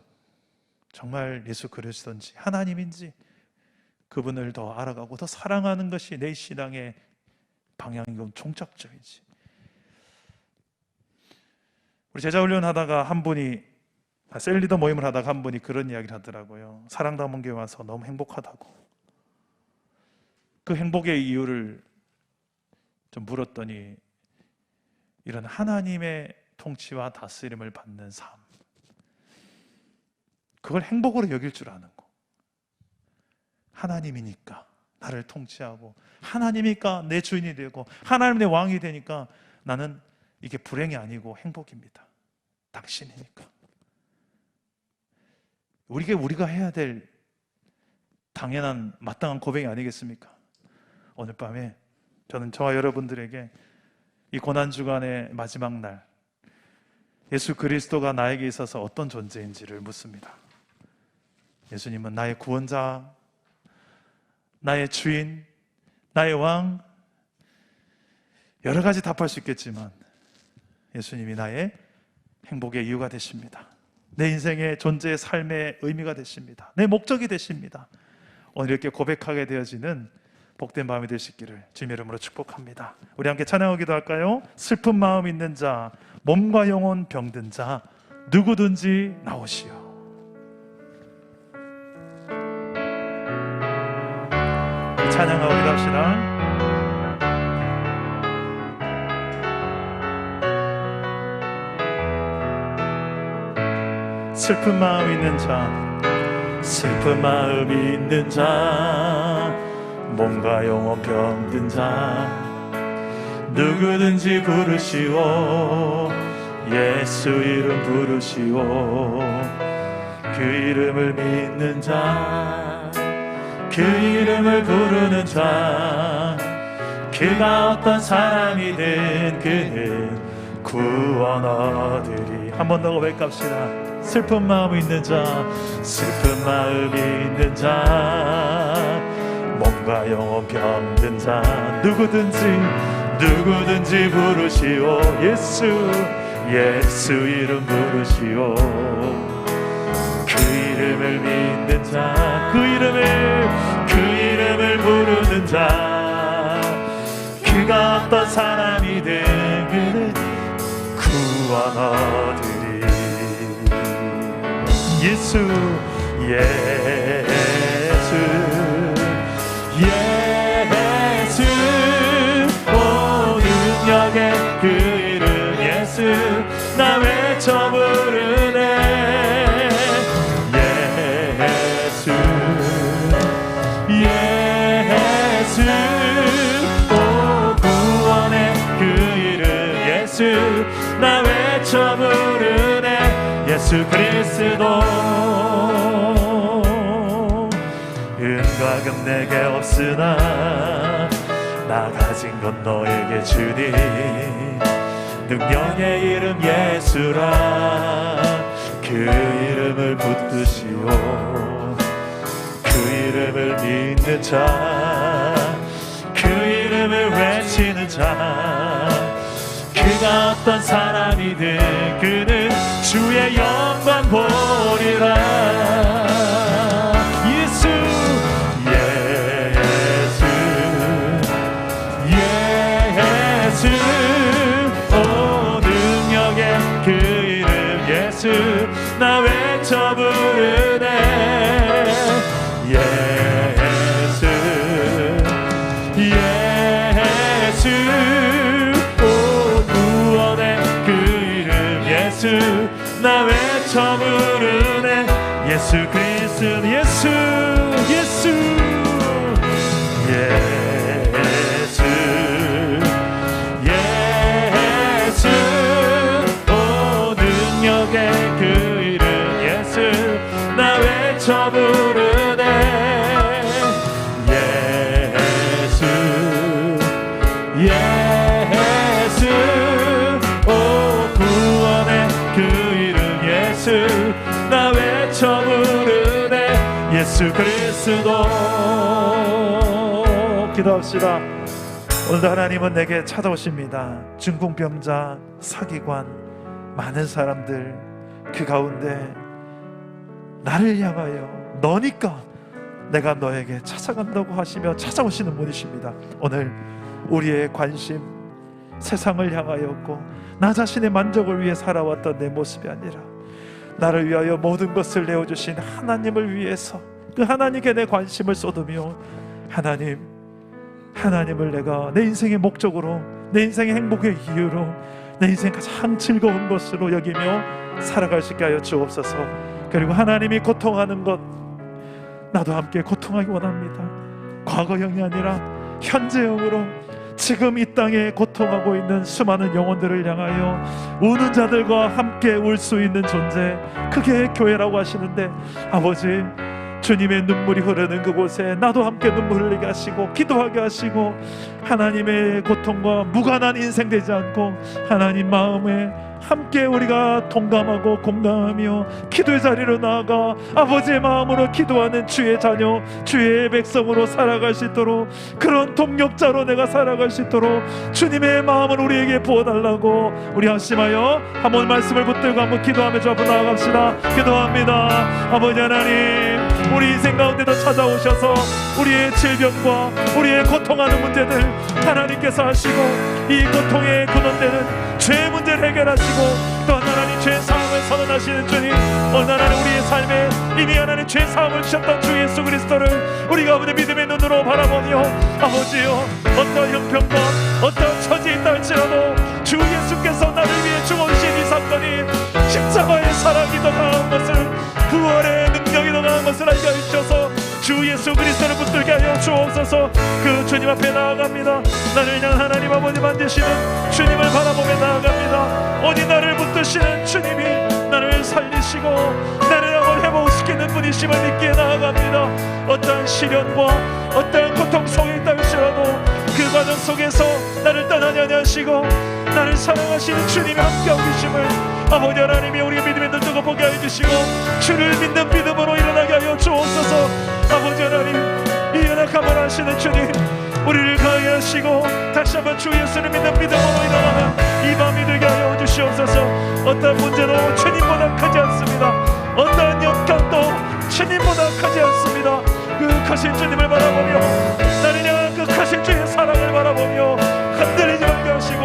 정말 예수 그리스도인지 하나님인지 그분을 더 알아가고 더 사랑하는 것이 내 신앙의 방향이고 종착점이지. 우리 제자 훈련 하다가 한 분이 셀리더 모임을 하다가 한 분이 그런 이야기를 하더라고요. 사랑담원교회 와서 너무 행복하다고. 그 행복의 이유를 좀 물었더니 이런 하나님의 통치와 다스림을 받는 삶, 그걸 행복으로 여길 줄 아는 거. 하나님이니까 나를 통치하고, 하나님이니까 내 주인이 되고, 하나님 내 왕이 되니까 나는 이게 불행이 아니고 행복입니다. 당신이니까. 우리가 해야 될 당연한 마땅한 고백이 아니겠습니까? 오늘 밤에 저는 저와 여러분들에게 이 고난주간의 마지막 날, 예수 그리스도가 나에게 있어서 어떤 존재인지를 묻습니다. 예수님은 나의 구원자, 나의 주인, 나의 왕, 여러 가지 답할 수 있겠지만 예수님이 나의 행복의 이유가 되십니다. 내 인생의 존재의 삶의 의미가 되십니다. 내 목적이 되십니다. 오늘 이렇게 고백하게 되어지는 복된 마음이 되시기를 주님의 이름으로 축복합니다. 우리 함께 찬양하기도 할까요? 슬픈 마음 있는 자, 몸과 영혼 병든 자, 누구든지 나오시오. 찬양하기도 합시다. 슬픈 마음 있는 자, 슬픈 마음 있는 자, 몸과 영혼 병든 자, 누구든지 부르시오. 예수 이름 부르시오. 그 이름을 믿는 자, 그 이름을 부르는 자, 그가 어떤 사람이든 그는 구원 얻으리. 한 번 더 고백합시다. 슬픈 마음 있는 자, 슬픈 마음 있는 자, 몸과 영혼 병든 자, 누구든지 부르시오. 예수 이름 부르시오. 그 이름을 믿는 자, 그 이름을 부르는 자, 그가 어떤 사람이든 그는 구원 얻으리. 예수 오 능력의 그 이름 예수, 나 외쳐 부르네. 예수 오 구원의 그 이름 예수, 나 외쳐 부르네. 예수 그리스도. 은과 금 내게 없으나 나 가진 건 너에게 주니. 능력의 이름 예수라. 그 이름을 붙드시오. 그 이름을 믿는 자, 그 이름을 외치는 자, 그가 어떤 사람이든 그는 주의 영광 보리라. 오 능력의 그 이름 예수, 나 외쳐 부르네. 예수 오 구원의 그 이름 예수, 나 외쳐 부르네. 예수 그리스도 예수 오 능력의 그 이름 예수, 나 외쳐 부르네. 예수 오 구원의 그 이름 예수, 나 외쳐 부르네. 예수 그리스도. 기도합시다. 오늘도 하나님은 내게 찾아오십니다. 중풍병자, 사기관, 많은 사람들 그 가운데 나를 향하여 너니까 내가 너에게 찾아간다고 하시며 찾아오시는 분이십니다. 오늘 우리의 관심 세상을 향하였고 나 자신의 만족을 위해 살아왔던 내 모습이 아니라 나를 위하여 모든 것을 내어주신 하나님을 위해서 그 하나님께 내 관심을 쏟으며 하나님을 내가 내 인생의 목적으로, 내 인생의 행복의 이유로, 내 인생 가장 즐거운 것으로 여기며 살아갈 수 있게 하여 주옵소서. 그리고 하나님이 고통하는 것, 나도 함께 고통하기 원합니다. 과거형이 아니라 현재형으로 지금 이 땅에 고통하고 있는 수많은 영혼들을 향하여 우는 자들과 함께 울 수 있는 존재, 그게 교회라고 하시는데, 아버지, 주님의 눈물이 흐르는 그곳에 나도 함께 눈물 흘리게 하시고 기도하게 하시고, 하나님의 고통과 무관한 인생 되지 않고 하나님 마음에 함께 우리가 동감하고 공감하며 기도의 자리로 나아가 아버지의 마음으로 기도하는 주의 자녀, 주의 백성으로 살아갈 수 있도록, 그런 동력자로 내가 살아갈 수 있도록 주님의 마음을 우리에게 부어달라고 우리 합심하여 한번 말씀을 붙들고 한번 기도하며 주 앞으로 나아갑시다. 기도합니다. 아버지 하나님, 우리 인생 가운데도 찾아오셔서 우리의 질병과 우리의 고통하는 문제들 하나님께서 하시고, 이 고통의 근원되는 죄의 문제를 해결하시고, 또한 하나님 죄 사함을 선언하시는 주님, 오늘 하나님 우리의 삶에 이미 하나님 죄 사함을 주셨던 주 예수 그리스도를 우리가 아버지 믿음의 눈으로 바라보며, 아버지여, 어떤 형편과 어떤 처지에 있다 할지라도 주 예수께서 나를 위해 죽어주신 이 사건이 십자가의 사랑이 더 강한 것을, 부활의 능력이 더 강한 것을 알게 하셔서 주 예수 그리스도를 붙들게 하여 주옵소서. 그 주님 앞에 나아갑니다. 나를 향한 하나님 아버지 만드시는 주님을 바라보며 나아갑니다. 오직 나를 붙드시는 주님이 나를 살리시고 나를 한번 회복시키는 분이심을 믿기에 나아갑니다. 어떠한 시련과 어떠한 고통 속에 있다 할지라도 그 과정 속에서 나를 떠나지 아니하시고 나를 사랑하시는 주님이 함께하고 계심을 아버지 하나님이 우리의 믿음의 눈 뜨고 보게 하여 주시고, 주를 믿는 믿음으로 일어나게 하여 주옵소서. 아버지 하나님, 이 연약함을 하시는 주님, 우리를 가하여 하시고 다시 한번 주 예수를 믿는 믿음으로 일어나는 이 밤이 되게 하여 주시옵소서. 어떤 문제도 주님보다 크지 않습니다. 어떤 역경도 주님보다 크지 않습니다. 그 크신 주님을 바라보며, 나를 향한 그 크신 주의 사랑을 바라보며 흔들리지 않게 하시고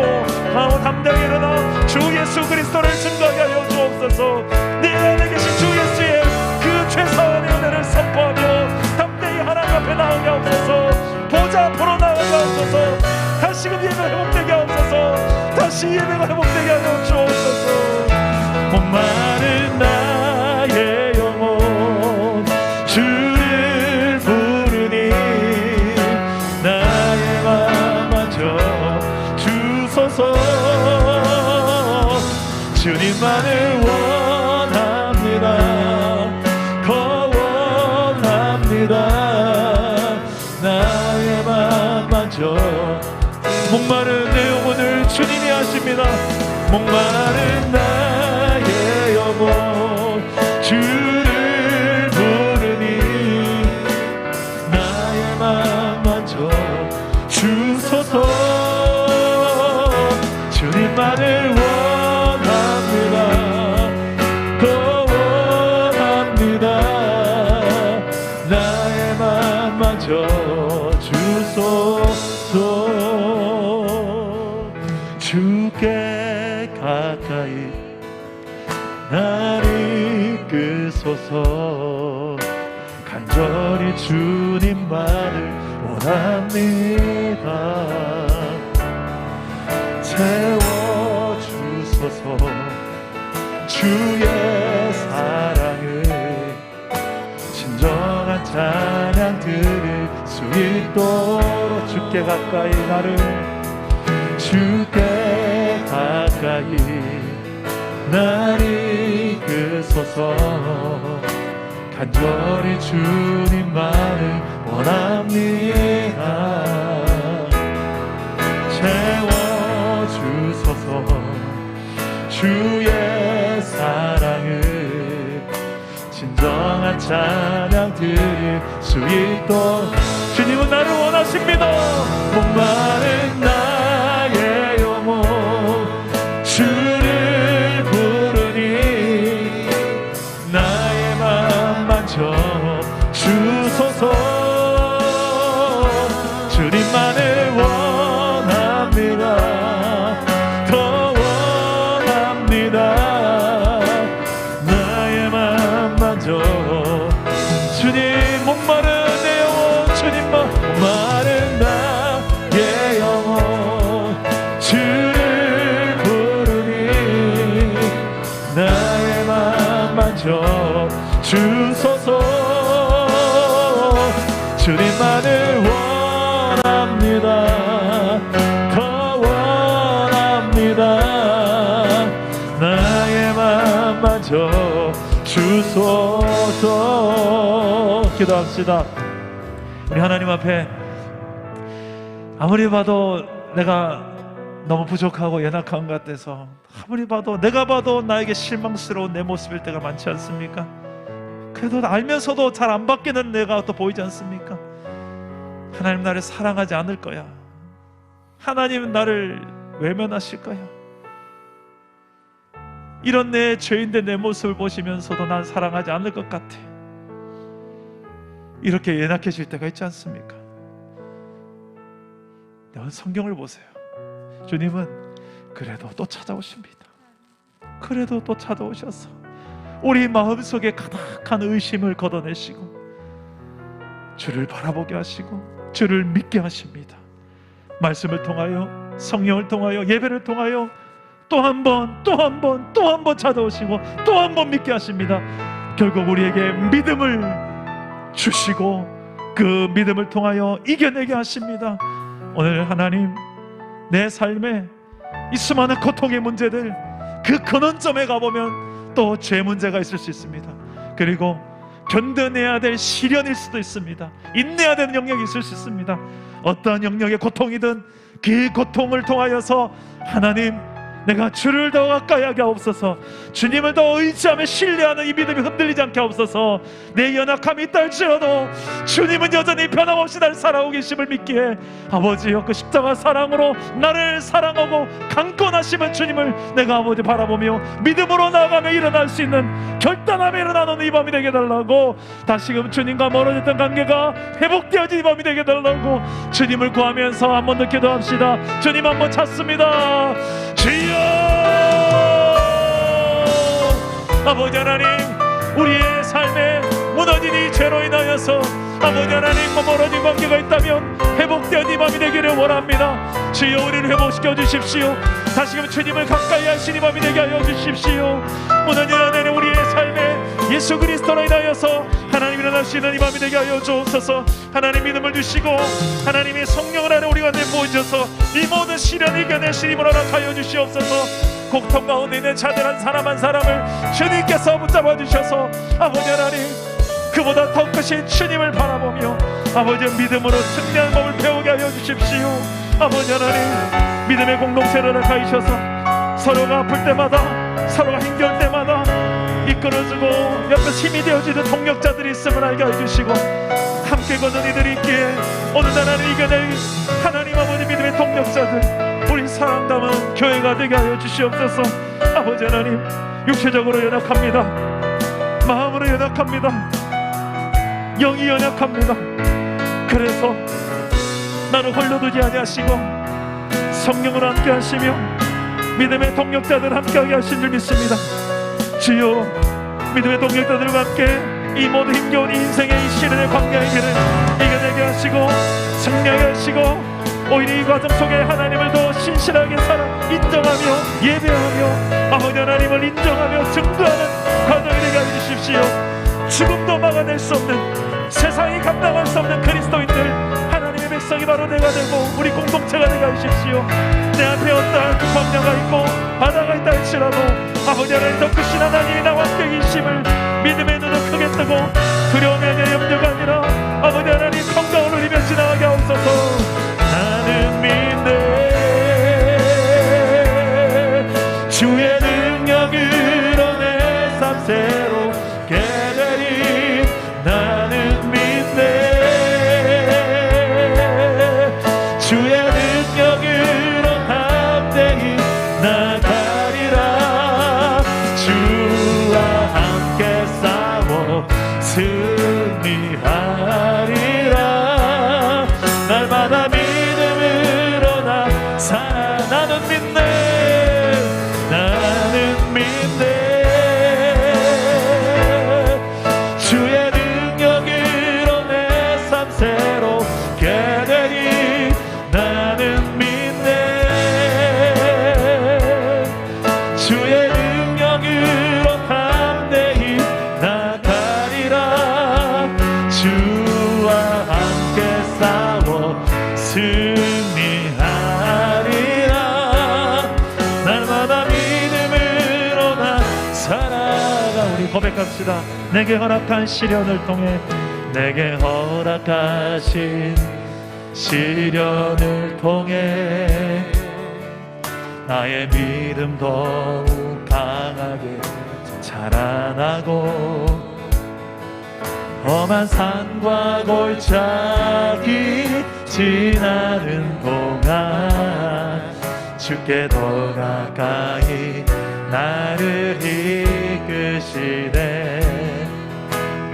마음 담대히 일어나 주 예수 그리스도를 증거하게 하여 주옵소서. 내 안에 계신 주 예수의 그 죄사함의 은혜를 선포하며 담대히 하나님 앞에 나아가게 하옵소서. 보좌 앞으로 나아가게 하옵소서. 다시금 예배가 회복되게 하옵소서. 다시 예배가 회복되게 하여 주옵소서. 목마른 나의 영혼 주를 부르니 나의 맘 만져 주소서. 주님만을 원합니다. 거원합니다. 나의 맘 만져. 목마른 내 영혼을 주님이 하십니다. 목마른 나의 영혼 주를 부르니 나의 맘 만져 주소서. 주님만을 원합니다. 더 원합니다. 나의 맘 만져 주소서. 주께 가까이 나를 이끄소서. 간절히 주님만을 원합니다. 채워주소서. 주의 사랑을 진정한 찬양 들을 수 있도록 주께 가까이 나를, 주께 가까이 나를 이끄소서. 간절히 주님만을 원합니다. 채워주소서. 주의 사랑을 진정한 찬양 드릴 수 있도록 주님은 나를 원하십니다. 목마른 나의 영혼 주를 부르니 나의 맘 만져 주소서. 주님만을 원합니다. 더 원합니다. 나의 주소서. 주님만을 원합니다. 더 원합니다. 나의 맘 만져 주소서. 기도합시다. 우리 하나님 앞에 아무리 봐도 내가 너무 부족하고 연약한 것 같아서, 아무리 봐도 내가 봐도 나에게 실망스러운 내 모습일 때가 많지 않습니까? 그래도 알면서도 잘 안 바뀌는 내가 또 보이지 않습니까? 하나님 나를 사랑하지 않을 거야. 하나님은 나를 외면하실 거야. 이런 내 죄인된 내 모습을 보시면서도 난 사랑하지 않을 것 같아. 이렇게 연약해질 때가 있지 않습니까? 성경을 보세요. 주님은 그래도 또 찾아오십니다. 그래도 또 찾아오셔서 우리 마음속에 가득한 의심을 걷어내시고 주를 바라보게 하시고 주를 믿게 하십니다. 말씀을 통하여, 성령을 통하여, 예배를 통하여 또 한 번 찾아오시고 또 한 번 믿게 하십니다. 결국 우리에게 믿음을 주시고 그 믿음을 통하여 이겨내게 하십니다. 오늘 하나님, 내 삶에 이 수많은 고통의 문제들, 그 근원점에 가보면 또 죄 문제가 있을 수 있습니다. 그리고 견뎌내야 될 시련일 수도 있습니다. 인내해야 되는 영역이 있을 수 있습니다. 어떠한 영역의 고통이든 그 고통을 통하여서 하나님, 내가 주를 더 가까이 하게 하옵소서. 주님을 더 의지하며 신뢰하는 이 믿음이 흔들리지 않게 하옵소서. 내 연약함이 있다 할지라도 주님은 여전히 변함없이 나를 사랑하고 계심을 믿기에, 아버지여, 그 십자가 사랑으로 나를 사랑하고 강권하시는 주님을 내가 아버지 바라보며 믿음으로 나아가며 일어날 수 있는 결단함에 일어나는 이 밤이 되게 달라고, 다시금 주님과 멀어졌던 관계가 회복되어진 이 밤이 되게 달라고 주님을 구하면서 한 번 더 기도합시다. 주님 한 번 찾습니다. 주여, 아버지 하나님, 우리의 삶에 무너진 이 죄로 인하여서 아버지 하나님과 멀어진 관계가 있다면 회복된 이 밤이 되기를 원합니다. 주여, 우리를 회복시켜 주십시오. 다시금 주님을 가까이 하신 이 밤이 되게 하여 주십시오. 무너진 하나님, 우리의 삶에 예수 그리스도로 인하여서 하나님 일어나시는 이 밤이 되게 하여 주옵소서. 하나님 믿음을 주시고 하나님의 성령을 안에 우리가 내모으셔서 이 모든 시련을 이겨내신 힘을 허락하여 주시옵소서. 고통 가운데 있는 자들한 사람 한 사람을 주님께서 붙잡아 주셔서 아버지 하나님, 그보다 더 크신 주님을 바라보며 아버지 믿음으로 승리하는 법을 배우게 하여 주십시오. 아버지 하나님, 믿음의 공동체를 허락하셔서 서로가 아플 때마다, 서로가 힘겨울 때마다 이끌어주고 옆에 힘이 되어주는 동력자들이 있음을 알게 해주시고, 함께 걷는 이들이 있기에 어느 나라를 이겨낼 하나님 아버지 믿음의 동력자들, 우리 사랑 담은 교회가 되게 하여 주시옵소서. 아버지 하나님, 육체적으로 연약합니다. 마음으로 연약합니다. 영이 연약합니다. 그래서 나를 홀려두지 아니하시고 성령으로 함께 하시며 믿음의 동력자들 함께하게 하신 줄 믿습니다. 주여, 믿음의 동력자들과 함께 이 모든 힘겨운 인생의 이 시련의 광야의 길을 이겨내게 하시고 승리하게 하시고, 오히려 이 과정 속에 하나님을 더 신실하게 인정하며 예배하며 아버지 하나님을 인정하며 증거하는 과정이 되게 해주십시오. 죽음도 막아낼 수 없는, 세상이 감당할 수 없는 그리스도인들, 하나님의 백성이 바로 내가 되고 우리 공동체가 되게 해주십시오. 내 앞에 어떠한 그 광야가 있고 바다가 있다 할지라도 아버지 하나님, 더 크신 하나님이 나와 함께 계심을 믿음의 눈을 크게 뜨고 두려움이 아니라 염려가 아니라 아버지 하나님 평강을 누리며 지나가게 하옵소서. 나는 믿네, 주의 능력으로 내 삶 새롭게 되리. 나는 믿네, 주의 능력으로 담대히 나가리라. 주와 함께 싸워 승리 고백합시다. 내게 허락한 시련을 통해, 내게 허락하신 시련을 통해 나의 믿음 더욱 강하게 자라나고, 험한 산과 골짜기 지나는 동안 주께 더 가까이 나를 이끄시네.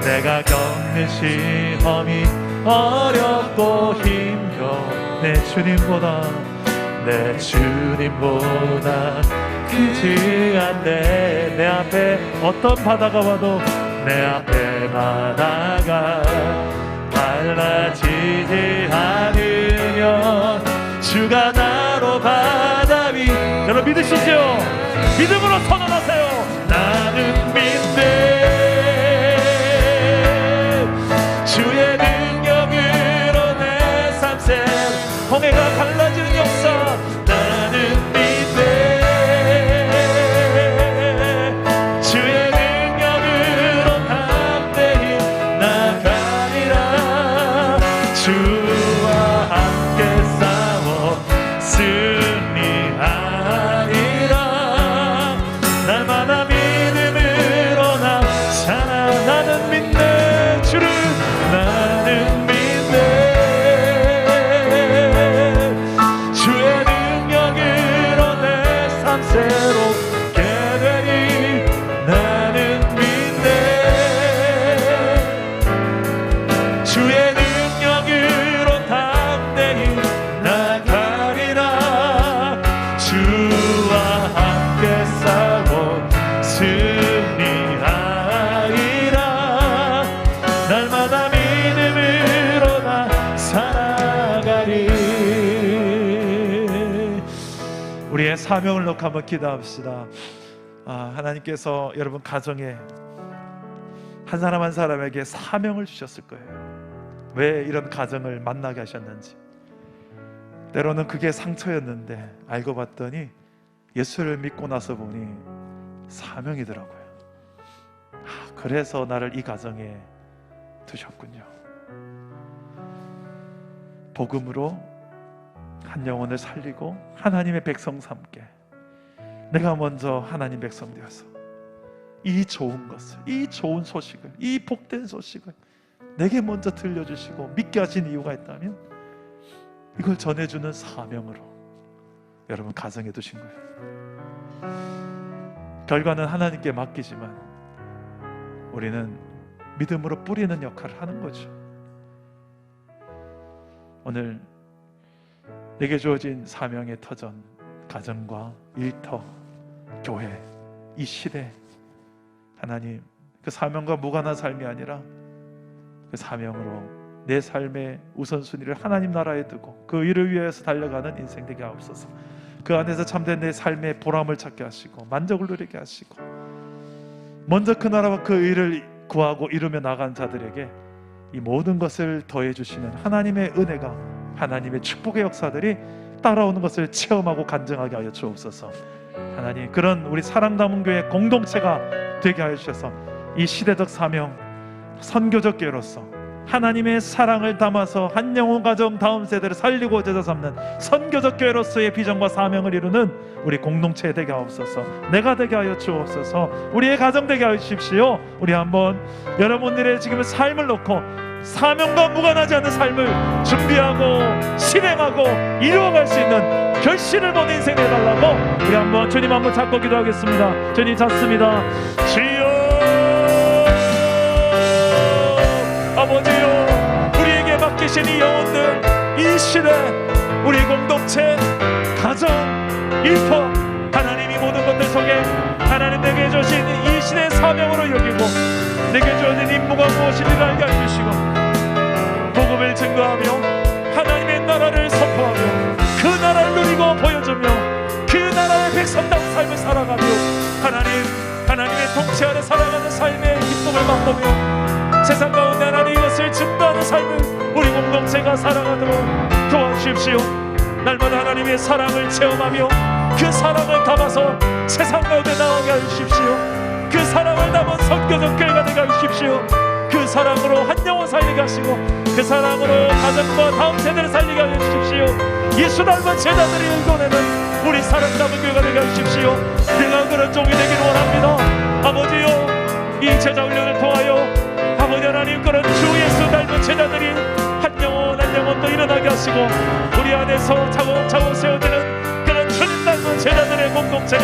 내가 겪는 시험이 어렵고 힘겨 내 주님보다 크지 않네. 내 앞에 어떤 바다가 와도, 내 앞에 바다가 갈라지지 않으면 주가 나로 바다 위. 여러분 믿으시죠? 믿음으로 선언하세요. 나는 믿네. 주의 능력으로 내 삶새 홍해가 갈라지는 역사. 나는 믿네. 주의 능력으로 담대히 나가리라. 주와 함께 싸워 승리하리라. 날마다 믿음으로 나 살아. 나는 믿네. 주를 나는 믿네. 주의 능력으로 내 삶 새롭게 되니 나는 믿네. 주의 능력으로 담대히 나가리라. 주와 함께 싸워 승리하리라. 날마다 믿음으로 나 살아가리. 우리의 사명을 놓고 한번 기도합시다. 하나님께서 여러분 가정에 한 사람 한 사람에게 사명을 주셨을 거예요. 왜 이런 가정을 만나게 하셨는지. 때로는 그게 상처였는데 알고 봤더니 예수를 믿고 나서 보니 사명이더라고요. 그래서 나를 이 가정에 두셨군요. 복음으로 한 영혼을 살리고 하나님의 백성 삼게, 내가 먼저 하나님 백성 되어서 이 좋은 것을, 이 좋은 소식을, 이 복된 소식을 내게 먼저 들려주시고 믿게 하신 이유가 있다면 이걸 전해주는 사명으로 여러분 가정에 두신 거예요. 결과는 하나님께 맡기지만 우리는 믿음으로 뿌리는 역할을 하는 거죠. 오늘 내게 주어진 사명의 터전, 가정과 일터, 교회, 이 시대, 하나님 그 사명과 무관한 삶이 아니라 그 사명으로 내 삶의 우선순위를 하나님 나라에 두고 그 일을 위해서 달려가는 인생 되게 하옵소서. 그 안에서 참된 내 삶의 보람을 찾게 하시고 만족을 누리게 하시고, 먼저 그 나라와 그 일을 구하고 이루며 나간 자들에게 이 모든 것을 더해 주시는 하나님의 은혜가, 하나님의 축복의 역사들이 따라오는 것을 체험하고 간증하게 하여 주옵소서. 하나님, 그런 우리 사랑 담은 교회 공동체가 되게 하여 주셔서 이 시대적 사명, 선교적 교회로서 하나님의 사랑을 담아서 한 영혼 가정 다음 세대를 살리고 제자 삼는 선교적 교회로서의 비전과 사명을 이루는 우리 공동체 되게 하옵소서. 내가 되게 하여 주옵소서. 우리의 가정 되게 하여 주십시오. 우리 한번 여러분들의 지금 삶을 놓고 사명과 무관하지 않는 삶을 준비하고 실행하고 이루어갈 수 있는 결실을 보는 인생 되달라고 우리 한번 주님 한번 잡고 기도하겠습니다. 주님 찾습니다. 주여, 아버지요, 우리에게 맡기신 이 영혼들, 이 시대, 우리 공동체, 가정, 일터, 하나님이 모든 것들 속에 하나님 내게 주신 이 시대의 사명으로 여기고 내게 주어진 임무가 무엇인지를 알게 해주시고 복음을 증거하며 하나님의 나라를 선포하며 그 나라를 누리고 보여주며 그 나라의 백성다운 삶을 살아가며 하나님의 통치 아래 살아가는 삶의 기쁨을 맛보며 세상 가운데 하나님 이것을 증거하는 삶을 우리 공동체가 살아가도록 도와주십시오. 날마다 하나님의 사랑을 체험하며 그 사랑을 담아서 세상 가운데 나가게 해주십시오. 그 사랑을 담은 선교적 교회가 되게 하십시오. 그 사랑으로 한 영혼 살리게 하시고 그 사랑으로 가정과 다음 세대를 살리게 하십시오. 예수 닮은 제자들이 일궈내는 우리 사랑 담은 교회가 되게 하십시오. 내가 그런 종이 되기를 원합니다. 아버지요, 이 제자 훈련을 통하여 아버지 하나님 그런 주 예수 닮은 제자들이 한 영혼 한 영혼 또 일어나게 하시고 우리 안에서 차곡차곡 세워지는 그런 주님 닮은 제자들의 공동체가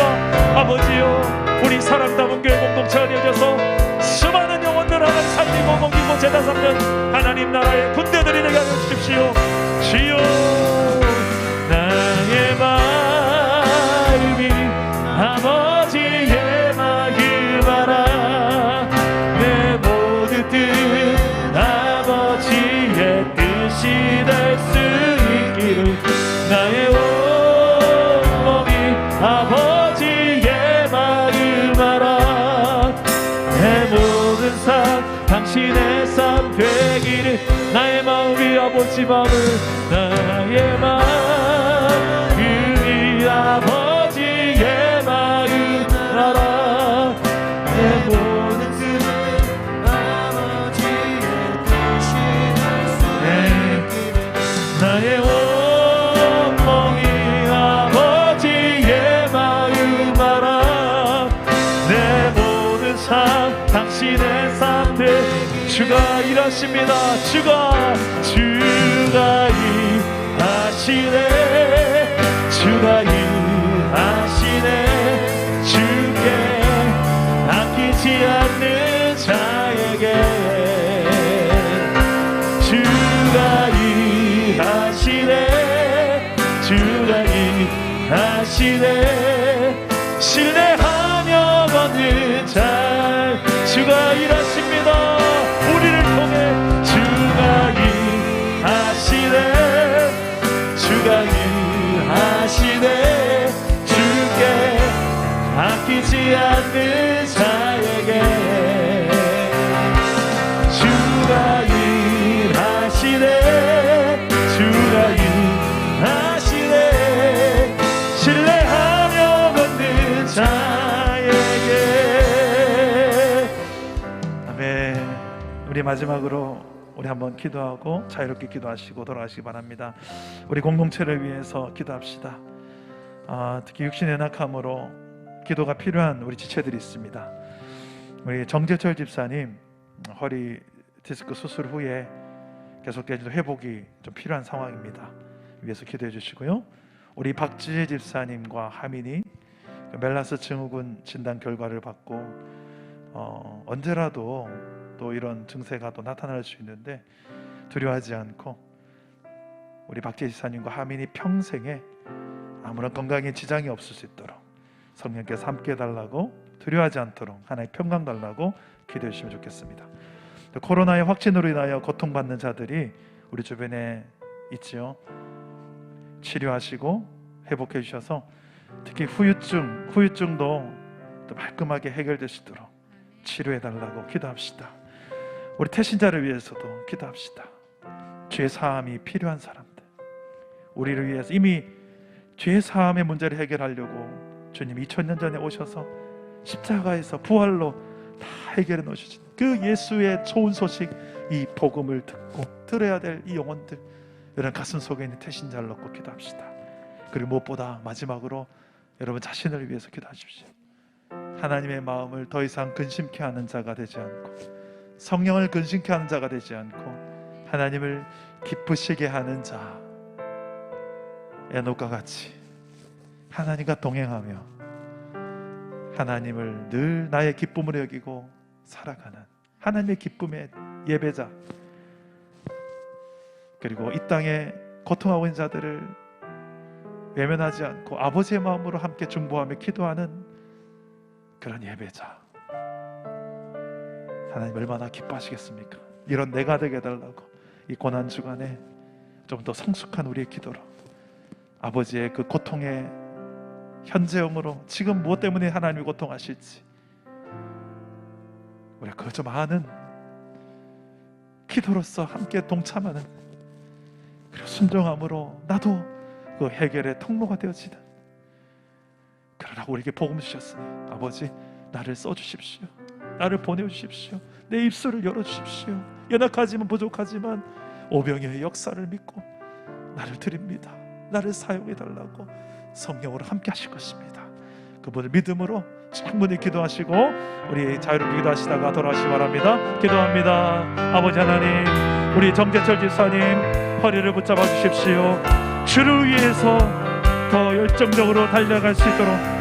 아버지요 우리 사랑 담은 교회 공동체가 되어져서 수많은 영혼들 하나님 살리고 먹이고 제자 삼는 하나님 나라의 군대들이 되게 하여 주십시오. 주여, 나의 마음이 아버지의 마음 알아. 내 모든 뜻 아버지의 뜻이 될 수 있기를. 나의 온몸이 아버지의 마음 알아. 내 모든 삶 당신의 삶 되기를. 나의 마음이 아버지 마음을, 나의 마음이 아버지의 마음 알아. 내 모든 뜻 아버지의 뜻이 될 수 있기를. 나의 온몸이 아버지의 마음 알아. 내 모든 삶 당신의 삶 되기를. 주가 일하십니다. 주가 일하시네. 주가 일하시네. 주께 아끼지 않는 자에게 주가 일하시네. 주가 일하시네. 신뢰하며 걷는 자 주가 일하십니다. 우리를 통해 주가 일하시네. 주가 일하시네. 주께 아끼지 않는 자에게 주가 일하시네. 주가 일하시네. 신뢰하며 걷는 자에게. 아멘. 우리 마지막으로 우리 한번 기도하고 자유롭게 기도하시고 돌아가시기 바랍니다. 우리 공동체를 위해서 기도합시다. 특히 육신의 연약함으로 기도가 필요한 우리 지체들이 있습니다. 우리 정재철 집사님 허리 디스크 수술 후에 계속되는 회복이 좀 필요한 상황입니다. 위해서 기도해 주시고요. 우리 박지혜 집사님과 하민이 멜라스 증후군 진단 결과를 받고 언제라도 또 이런 증세가 또 나타날 수 있는데 두려워하지 않고 우리 박지혜 집사님과 하민이 평생에 아무런 건강에 지장이 없을 수 있도록 성령께서 함께 해달라고, 두려워하지 않도록 하나의 평강 달라고 기도해 주시면 좋겠습니다. 코로나의 확진으로 인하여 고통받는 자들이 우리 주변에 있지요. 치료하시고 회복해 주셔서 특히 후유증도 또 말끔하게 해결될 수 있도록 치료해 달라고 기도합시다. 우리 태신자를 위해서도 기도합시다. 죄 사함이 필요한 사람들, 우리를 위해서 이미 죄 사함의 문제를 해결하려고 주님 2000년 전에 오셔서 십자가에서 부활로 다 해결해 놓으신 그 예수의 좋은 소식, 이 복음을 듣고 들어야 될 이 영혼들, 이런 가슴 속에 있는 태신자를 놓고 기도합시다. 그리고 무엇보다 마지막으로 여러분 자신을 위해서 기도하십시오. 하나님의 마음을 더 이상 근심케 하는 자가 되지 않고, 성령을 근심케 하는 자가 되지 않고, 하나님을 기쁘시게 하는 자, 에녹과 같이 하나님과 동행하며 하나님을 늘 나의 기쁨으로 여기고 살아가는 하나님의 기쁨의 예배자, 그리고 이 땅에 고통하고 있는 자들을 외면하지 않고 아버지의 마음으로 함께 중보하며 기도하는 그런 예배자, 하나님 얼마나 기뻐하시겠습니까? 이런 내가 되게 해달라고 이 고난주간에 좀 더 성숙한 우리의 기도로 아버지의 그 고통의 현재형으로 지금 무엇 때문에 하나님이 고통하실지 우리가 그거 좀 아는 기도로서 함께 동참하는, 그리고 순종함으로 나도 그 해결의 통로가 되어지는, 그러라고 우리에게 복음 주셨으니 아버지 나를 써주십시오. 나를 보내주십시오. 내 입술을 열어주십시오. 연약하지만 부족하지만 오병이어의 역사를 믿고 나를 드립니다. 나를 사용해달라고 성령으로 함께 하실 것입니다. 그분을 믿음으로 충분히 기도하시고 우리 자유롭게 기도하시다가 돌아가시기 바랍니다. 기도합니다. 아버지 하나님, 우리 정재철 지사님 허리를 붙잡아 주십시오. 주를 위해서 더 열정적으로 달려갈 수 있도록